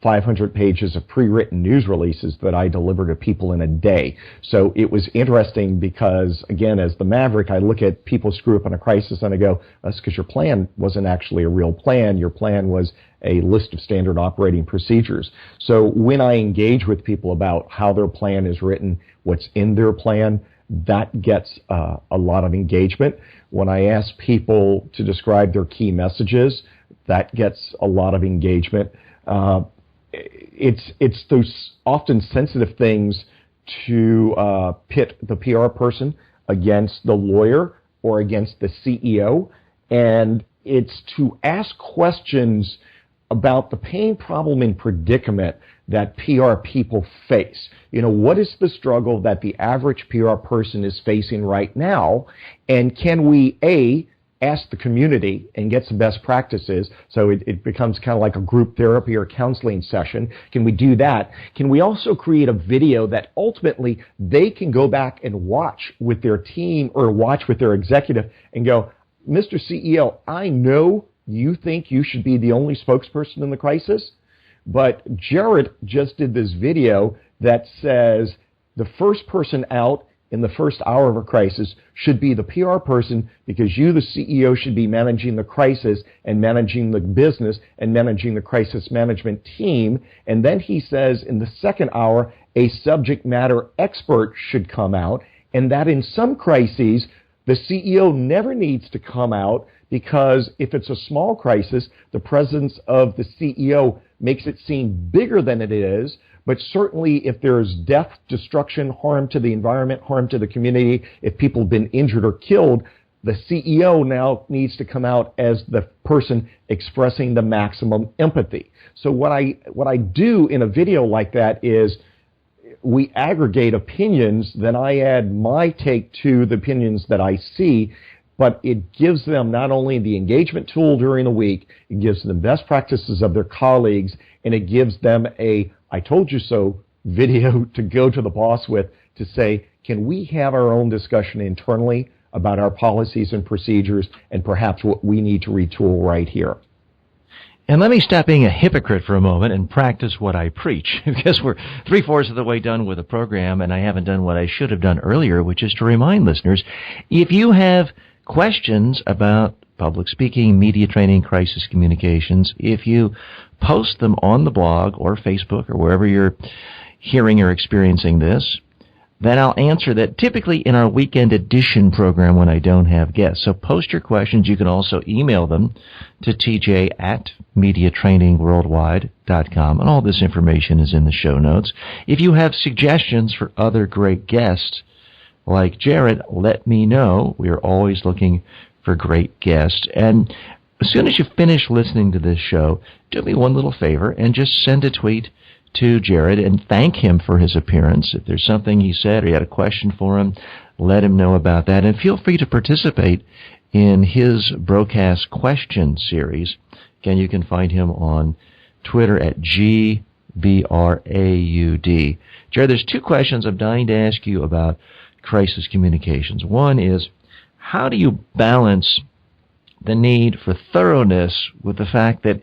C: 500 pages of pre-written news releases that I deliver to people in a day. So it was interesting because, again, as the maverick, I look at people screw up in a crisis and I go, that's because your plan wasn't actually a real plan. Your plan was a list of standard operating procedures. So when I engage with people about how their plan is written, what's in their plan, that gets a lot of engagement. When I ask people to describe their key messages, that gets a lot of engagement. It's those often sensitive things to pit the PR person against the lawyer or against the CEO, and it's to ask questions about the pain, problem, and predicament that PR people face. You know, what is the struggle that the average PR person is facing right now? And can we, A, ask the community and get some best practices, so it becomes kind of like a group therapy or counseling session? Can we do that? Can we also create a video that ultimately they can go back and watch with their team or watch with their executive and go, Mr. CEO, I know you think you should be the only spokesperson in the crisis, but Gerard just did this video that says the first person out in the first hour of a crisis should be the PR person, because you, the CEO, should be managing the crisis and managing the business and managing the crisis management team. And then he says in the second hour, a subject matter expert should come out, and that in some crises, the CEO never needs to come out, because if it's a small crisis, the presence of the CEO makes it seem bigger than it is. But certainly if there's death, destruction, harm to the environment, harm to the community, if people have been injured or killed, the CEO now needs to come out as the person expressing the maximum empathy. So what I do in a video like that is we aggregate opinions, then I add my take to the opinions that I see. but it gives them not only the engagement tool during the week, it gives them best practices of their colleagues, and it gives them a "I told you so" video to go to the boss with to say, can we have our own discussion internally about our policies and procedures and perhaps what we need to retool right here.
B: And let me stop being a hypocrite for a moment and practice what I preach, because we're 3/4 of the way done with the program, and I haven't done what I should have done earlier, which is to remind listeners, if you have questions about public speaking, media training, crisis communications, if you post them on the blog or Facebook or wherever you're hearing or experiencing this, then I'll answer that typically in our weekend edition program when I don't have guests. So post your questions. You can also email them to tj@mediatrainingworldwide.com, and all this information is in the show notes. If you have suggestions for other great guests like Gerard, let me know. We are always looking for great guests. And as soon as you finish listening to this show, do me one little favor and just send a tweet to Gerard and thank him for his appearance. If there's something he said or you had a question for him, let him know about that. And feel free to participate in his broadcast question series. Again, you can find him on Twitter at GBRAUD. Gerard, there's two questions I'm dying to ask you about crisis communications. One is, how do you balance the need for thoroughness with the fact that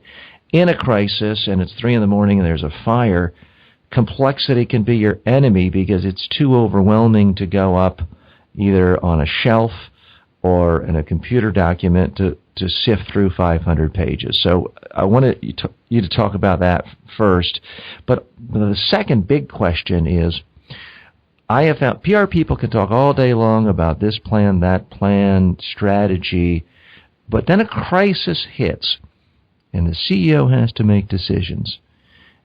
B: in a crisis, and it's 3 a.m. and there's a fire, complexity can be your enemy because it's too overwhelming to go up either on a shelf or in a computer document to sift through 500 pages. So I wanted you to talk about that first. But the second big question is, I have found PR people can talk all day long about this plan, that plan, strategy, but then a crisis hits, and the CEO has to make decisions.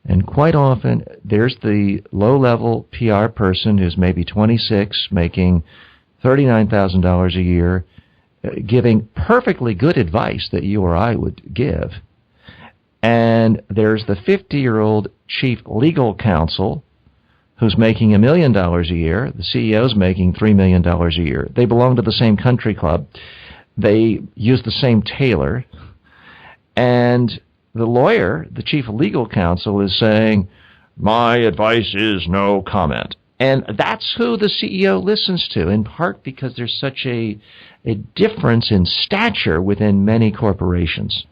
B: And quite often, there's the low-level PR person who's maybe 26, making $39,000 a year, giving perfectly good advice that you or I would give. And there's the 50-year-old chief legal counsel who's making $1 million a year. The CEO's making $3 million a year. They belong to the same country club. They use the same tailor. And the lawyer, the chief legal counsel, is saying, my advice is no comment. And that's who the CEO listens to, in part because there's such a difference in stature within many corporations.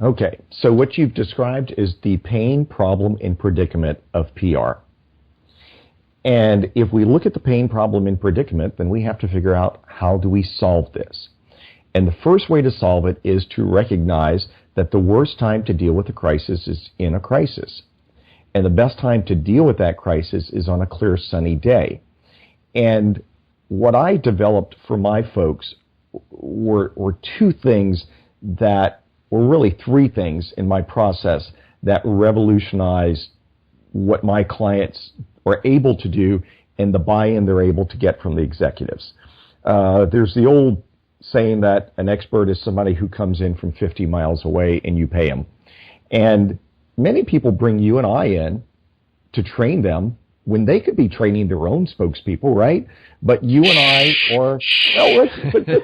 C: Okay, so what you've described is the pain, problem, and predicament of PR. And if we look at the pain, problem, and predicament, then we have to figure out, how do we solve this? And the first way to solve it is to recognize that the worst time to deal with a crisis is in a crisis. And the best time to deal with that crisis is on a clear, sunny day. And what I developed for my folks were two things that were really three things in my process that revolutionized what my clients were able to do and the buy-in they're able to get from the executives. There's the old saying that an expert is somebody who comes in from 50 miles away and you pay them. And many people bring you and I in to train them when they could be training their own spokespeople, right? But you and I, or no,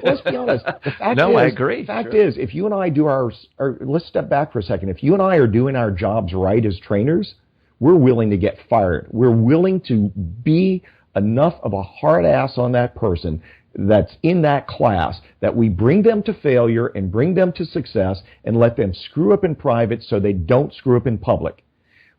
C: let's be honest. The fact
B: no,
C: is,
B: I agree.
C: The fact is, if you and I do let's step back for a second. If you and I are doing our jobs right as trainers, we're willing to get fired. We're willing to be enough of a hard ass on that person that's in that class that we bring them to failure and bring them to success and let them screw up in private so they don't screw up in public.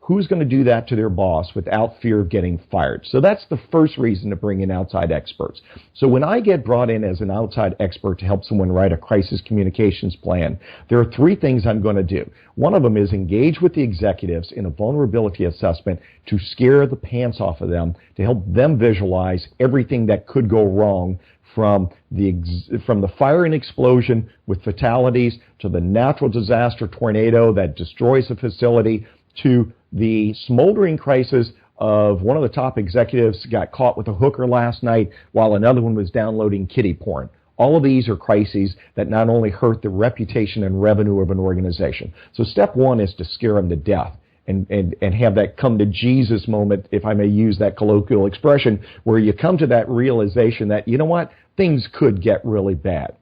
C: Who's going to do that to their boss without fear of getting fired? So that's the first reason to bring in outside experts. So when I get brought in as an outside expert to help someone write a crisis communications plan, there are three things I'm going to do. One of them is engage with the executives in a vulnerability assessment to scare the pants off of them, to help them visualize everything that could go wrong, from the fire and explosion with fatalities to the natural disaster tornado that destroys a facility to the smoldering crisis of one of the top executives got caught with a hooker last night while another one was downloading kiddie porn. All of these are crises that not only hurt the reputation and revenue of an organization. So step one is to scare them to death. And have that come to Jesus moment, if I may use that colloquial expression, where you come to that realization that, you know what, things could get really bad.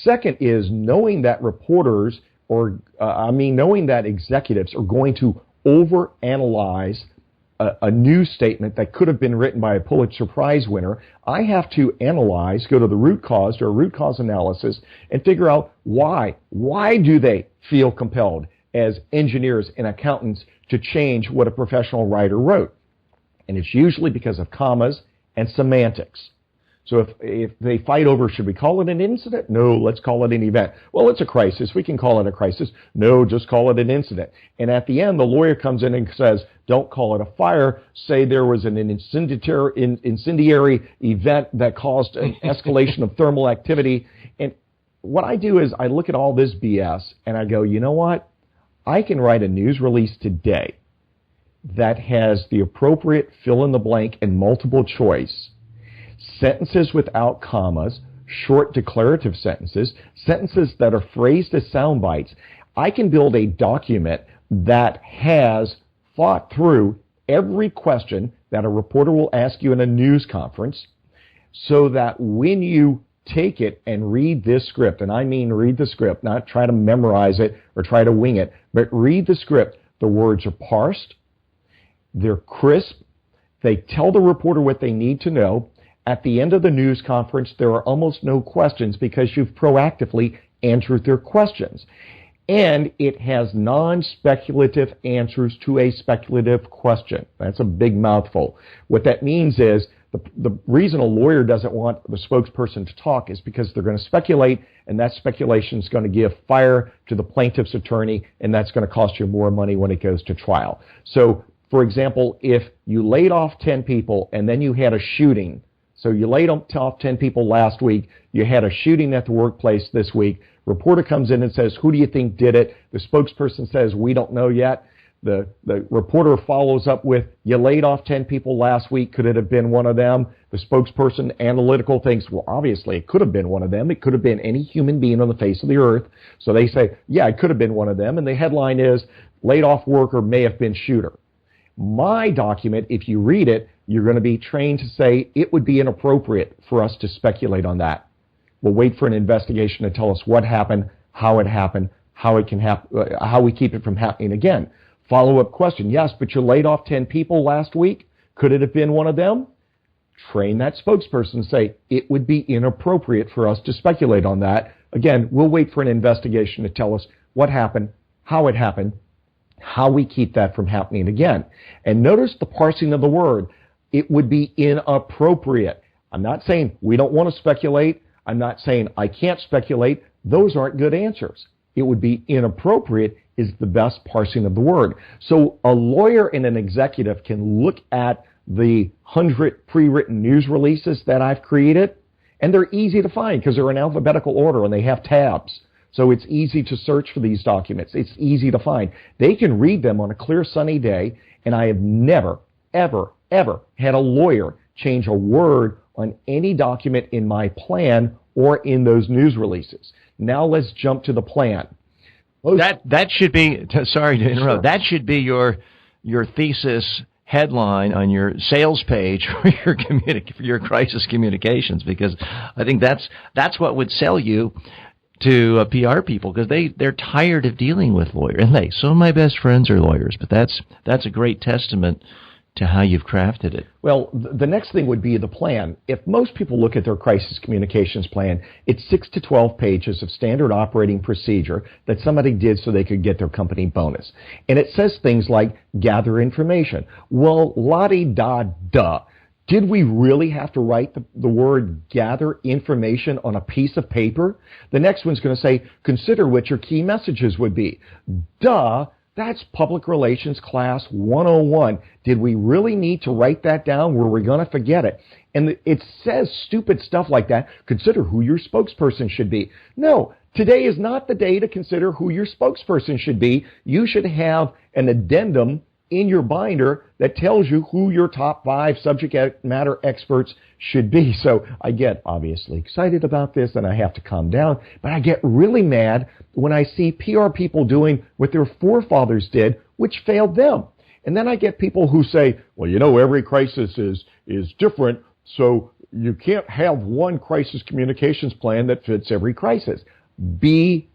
C: Second is knowing that reporters knowing that executives are going to overanalyze a news statement that could have been written by a Pulitzer Prize winner. I have to analyze, go to the root cause, do a root cause analysis, and figure out why. Why do they feel compelled as engineers and accountants to change what a professional writer wrote? And it's usually because of commas and semantics. So if they fight over, should we call it an incident? No, let's call it an event. Well, it's a crisis. We can call it a crisis. No, just call it an incident. And at the end, the lawyer comes in and says, don't call it a fire. Say there was an incendiary event that caused an escalation of thermal activity. And what I do is I look at all this BS and I go, you know what? I can write a news release today that has the appropriate fill in the blank and multiple choice, sentences without commas, short declarative sentences, sentences that are phrased as sound bites. I can build a document that has thought through every question that a reporter will ask you in a news conference, so that when you take it and read this script, and I mean read the script, not try to memorize it or try to wing it, but read the script, the words are parsed, they're crisp, they tell the reporter what they need to know. At the end of the news conference, there are almost no questions because you've proactively answered their questions. And it has non-speculative answers to a speculative question. That's a big mouthful. What that means is the reason a lawyer doesn't want the spokesperson to talk is because they're going to speculate, and that speculation is going to give fire to the plaintiff's attorney, and that's going to cost you more money when it goes to trial. So, for example, if you laid off 10 people and then you had a shooting, so you laid off 10 people last week, you had a shooting at the workplace this week, reporter comes in and says, who do you think did it? The spokesperson says, we don't know yet. The reporter follows up with, you laid off 10 people last week, could it have been one of them? The spokesperson, analytical, thinks, well, obviously it could have been one of them. It could have been any human being on the face of the earth. So they say, yeah, it could have been one of them. And the headline is, laid off worker may have been shooter. My document, if you read it, you're going to be trained to say it would be inappropriate for us to speculate on that. We'll wait for an investigation to tell us what happened, how it happened, how it can happen, how we keep it from happening again. Follow-up question, yes, but you laid off 10 people last week. Could it have been one of them? Train that spokesperson and say it would be inappropriate for us to speculate on that. Again, we'll wait for an investigation to tell us what happened, how it happened, how we keep that from happening again. And notice the parsing of the word. It would be inappropriate. I'm not saying we don't want to speculate. I'm not saying I can't speculate. Those aren't good answers. It would be inappropriate is the best parsing of the word. So a lawyer and an executive can look at the 100 pre-written news releases that I've created, and they're easy to find because they're in alphabetical order and they have tabs. So it's easy to search for these documents. It's easy to find. They can read them on a clear sunny day, and I have never, ever, ever had a lawyer change a word on any document in my plan or in those news releases. Now let's jump to the plan.
B: That should be, sorry to interrupt,
C: Sure.
B: That should be your thesis headline on your sales page for your crisis communications, because I think that's what would sell you to PR people, because they're tired of dealing with lawyers. And some of my best friends are lawyers, but that's a great testament to how you've crafted it.
C: Well, the next thing would be the plan. If most people look at their crisis communications plan, it's 6 to 12 pages of standard operating procedure that somebody did so they could get their company bonus. And it says things like gather information. Well, la-di-da-duh. Did we really have to write the word gather information on a piece of paper? The next one's going to say, consider what your key messages would be. Duh. That's Public Relations Class 101. Did we really need to write that down? Were we going to forget it? And it says stupid stuff like that. Consider who your spokesperson should be. No, today is not the day to consider who your spokesperson should be. You should have an addendum in your binder that tells you who your top 5 subject matter experts should be. So I get obviously excited about this and I have to calm down, but I get really mad when I see PR people doing what their forefathers did, which failed them. And then I get people who say, well, every crisis is different, so you can't have one crisis communications plan that fits every crisis. BS,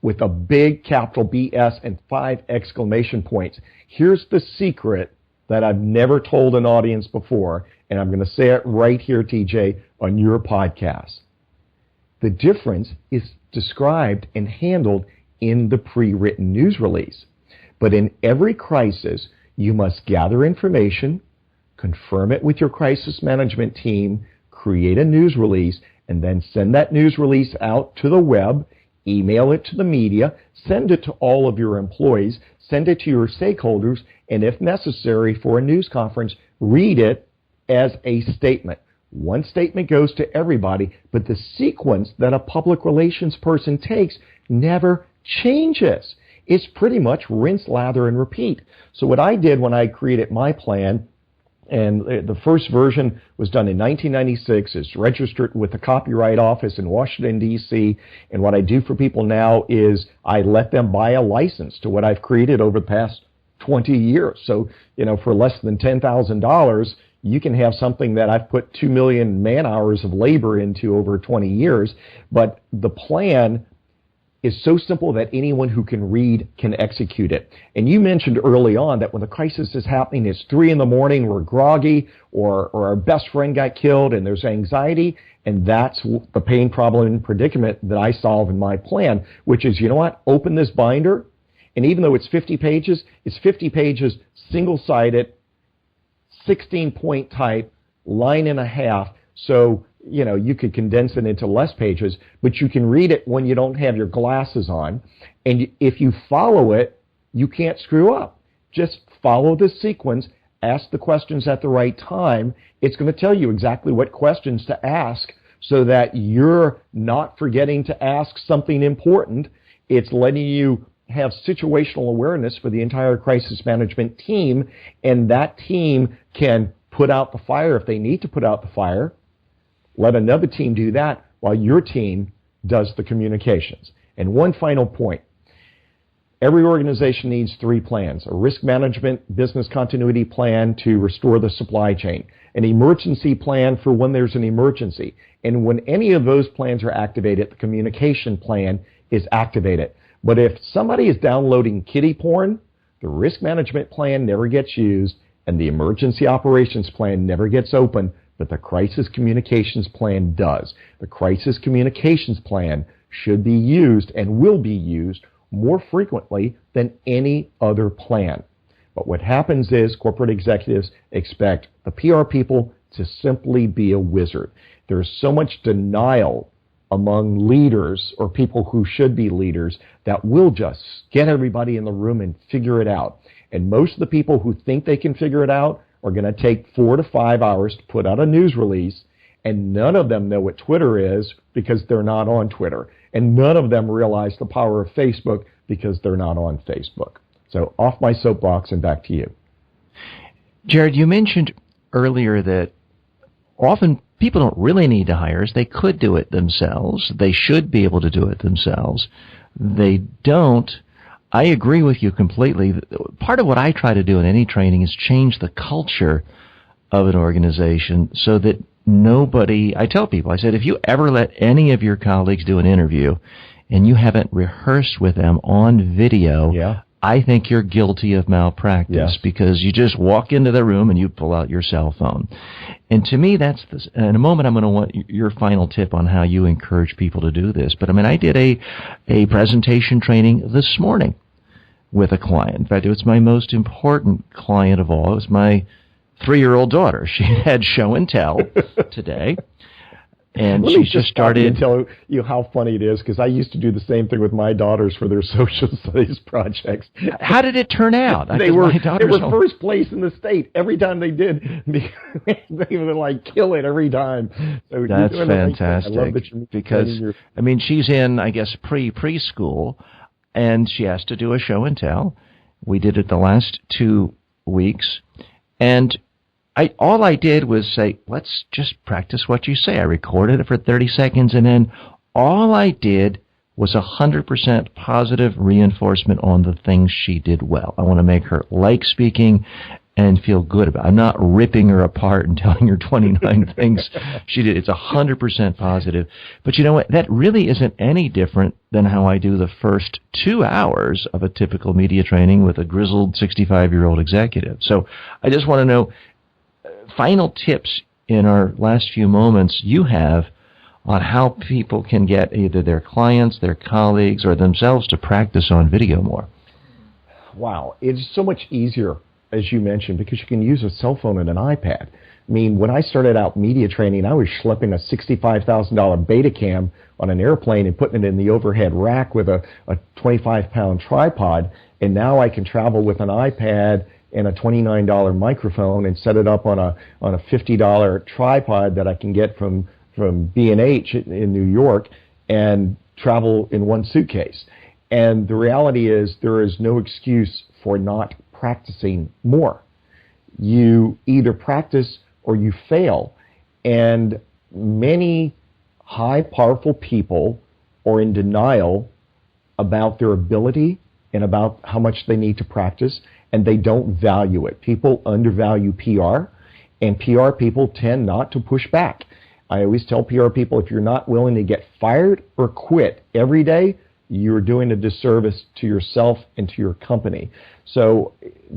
C: with a big capital BS and 5 exclamation points. Here's the secret that I've never told an audience before, and I'm going to say it right here, TJ, on your podcast. The difference is described and handled in the pre-written news release. But in every crisis, you must gather information, confirm it with your crisis management team, create a news release, and then send that news release out to the web, email it to the media, send it to all of your employees, send it to your stakeholders, and if necessary for a news conference, read it as a statement. One statement goes to everybody, but the sequence that a public relations person takes never changes. It's pretty much rinse, lather, and repeat. So what I did when I created my plan, and the first version was done in 1996, it's registered with the Copyright Office in Washington, D.C., and what I do for people now is I let them buy a license to what I've created over the past 20 years. So, for less than $10,000, you can have something that I've put 2 million man hours of labor into over 20 years, but the plan is so simple that anyone who can read can execute it. And you mentioned early on that when the crisis is happening, it's 3 a.m, we're groggy, or our best friend got killed, and there's anxiety, and that's the pain, problem, and predicament that I solve in my plan, which is, open this binder, and even though it's 50 pages, it's 50 pages single-sided, 16-point type, line and a half, so you could condense it into less pages, but you can read it when you don't have your glasses on. And if you follow it, you can't screw up. Just follow the sequence, ask the questions at the right time. It's going to tell you exactly what questions to ask so that you're not forgetting to ask something important. It's letting you have situational awareness for the entire crisis management team, and that team can put out the fire if they need to put out the fire. Let another team do that while your team does the communications. And one final point. Every organization needs 3 plans: a risk management business continuity plan to restore the supply chain, an emergency plan for when there's an emergency. And when any of those plans are activated, the communication plan is activated. But if somebody is downloading kiddie porn, the risk management plan never gets used and the emergency operations plan never gets open, but the crisis communications plan does. The crisis communications plan should be used and will be used more frequently than any other plan. But what happens is corporate executives expect the PR people to simply be a wizard. There's so much denial among leaders or people who should be leaders that will just get everybody in the room and figure it out. And most of the people who think they can figure it out are going to take 4 to 5 hours to put out a news release, and none of them know what Twitter is because they're not on Twitter. And none of them realize the power of Facebook because they're not on Facebook. So off my soapbox and back to you.
B: Gerard, you mentioned earlier that often people don't really need to hire us. They could do it themselves. They should be able to do it themselves. They don't. I agree with you completely. Part of what I try to do in any training is change the culture of an organization so that nobody, I tell people, I said, if you ever let any of your colleagues do an interview and you haven't rehearsed with them on video, I think you're guilty of malpractice because you just walk into the room and you pull out your cell phone. And to me, that's this. In a moment, I'm going to want your final tip on how you encourage people to do this. But I mean, I did a presentation training this morning with a client. In fact, it was my most important client of all. It was my 3-year-old daughter. She had show and tell today. And she just started
C: to tell you how funny it is, because I used to do the same thing with my daughters for their social studies projects.
B: How did it turn out?
C: They were first place in the state every time they did. They would like kill it every time. So
B: that's fantastic.
C: I love that you're
B: because I mean, she's in, I guess, preschool, and she has to do a show and tell. We did it the last 2 weeks, and all I did was say, let's just practice what you say. I recorded it for 30 seconds, and then all I did was 100% positive reinforcement on the things she did well. I want to make her like speaking and feel good about it. I'm not ripping her apart and telling her 29 things she did. It's 100% positive. But you know what? That really isn't any different than how I do the first 2 hours of a typical media training with a grizzled 65-year-old executive. So I just want to know, final tips in our last few moments you have on how people can get either their clients, their colleagues, or themselves to practice on video more.
C: Wow. It's so much easier, as you mentioned, because you can use a cell phone and an iPad. I mean, when I started out media training, I was schlepping a $65,000 Betacam on an airplane and putting it in the overhead rack with a 25-pound tripod, and now I can travel with an iPad and a $29 microphone and set it up on a $50 tripod that I can get from B&H in New York and travel in one suitcase. And the reality is there is no excuse for not practicing more. You either practice or you fail. And many high, powerful people are in denial about their ability and about how much they need to practice, and they don't value it. People undervalue PR, and PR people tend not to push back. I always tell PR people, if you're not willing to get fired or quit every day, you're doing a disservice to yourself and to your company. So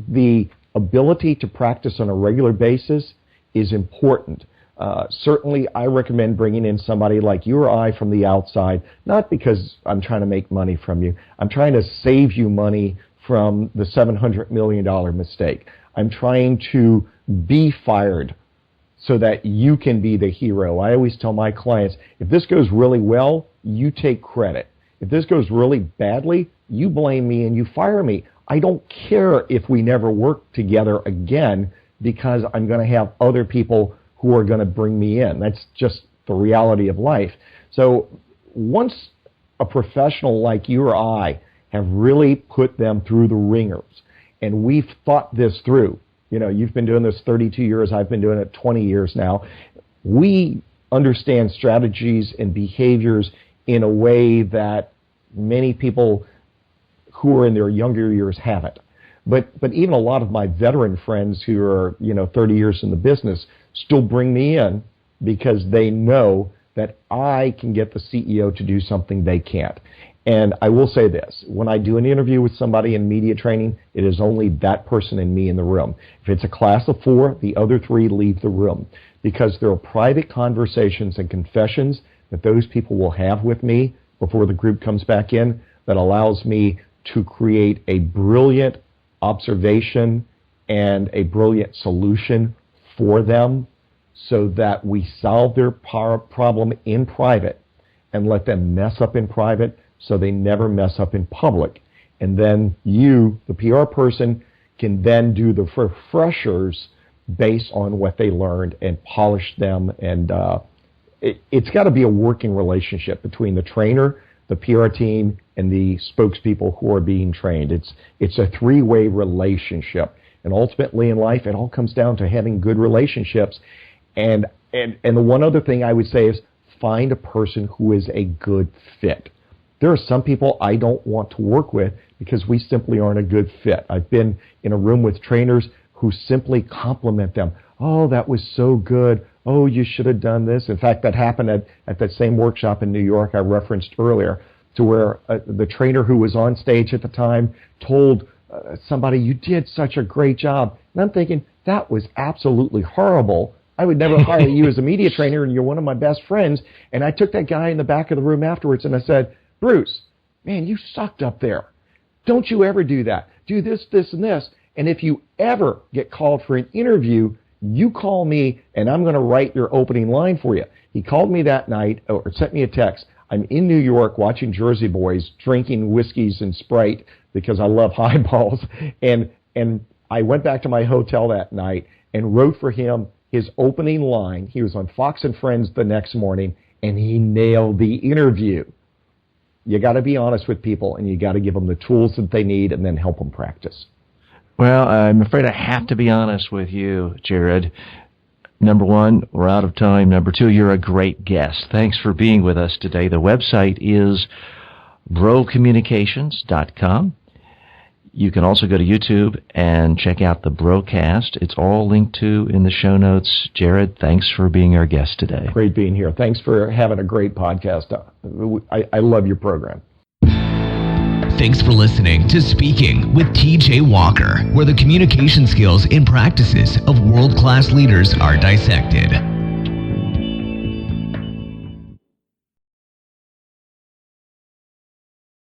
C: the ability to practice on a regular basis is important. Certainly, I recommend bringing in somebody like you or I from the outside, not because I'm trying to make money from you. I'm trying to save you money from the $700 million mistake. I'm trying to be fired so that you can be the hero. I always tell my clients, if this goes really well, you take credit. If this goes really badly, you blame me and you fire me. I don't care if we never work together again, because I'm going to have other people who are going to bring me in. That's just the reality of life. So once a professional like you or I have really put them through the ringers, and we've thought this through, you know, you've been doing this 32 years, I've been doing it 20 years now. We understand strategies and behaviors in a way that many people who are in their younger years haven't. But even a lot of my veteran friends who are, 30 years in the business still bring me in because they know that I can get the CEO to do something they can't. And I will say this, when I do an interview with somebody in media training, it is only that person and me in the room. If it's a class of 4, the other 3 leave the room, because there are private conversations and confessions that those people will have with me before the group comes back in that allows me to create a brilliant observation and a brilliant solution for them so that we solve their problem in private and let them mess up in private so they never mess up in public. And then you, the PR person, can then do the refreshers based on what they learned and polish them. And it's got to be a working relationship between the trainer, the PR team, and the spokespeople who are being trained. It's a 3-way relationship. And ultimately in life, it all comes down to having good relationships. And the one other thing I would say is find a person who is a good fit. There are some people I don't want to work with because we simply aren't a good fit. I've been in a room with trainers who simply compliment them. Oh, that was so good. Oh, you should have done this. In fact, that happened at that same workshop in New York I referenced earlier, to where the trainer who was on stage at the time told somebody, you did such a great job. And I'm thinking, that was absolutely horrible. I would never hire you as a media trainer, and you're one of my best friends. And I took that guy in the back of the room afterwards and I said, Bruce, man, you sucked up there. Don't you ever do that. Do this, this, and this. And if you ever get called for an interview, you call me and I'm going to write your opening line for you. He called me that night or sent me a text. I'm in New York watching Jersey Boys, drinking whiskeys and Sprite because I love highballs. And I went back to my hotel that night and wrote for him his opening line. He was on Fox and Friends the next morning, and he nailed the interview. You got to be honest with people, and you got to give them the tools that they need and then help them practice.
B: Well, I'm afraid I have to be honest with you, Gerard. Number 1, we're out of time. Number 2, you're a great guest. Thanks for being with us today. The website is braudcommunications.com. You can also go to YouTube and check out the Broadcast. It's all linked to in the show notes. Gerard, thanks for being our guest today.
C: Great being here. Thanks for having a great podcast. I love your program.
A: Thanks for listening to Speaking with TJ Walker, where the communication skills and practices of world-class leaders are dissected.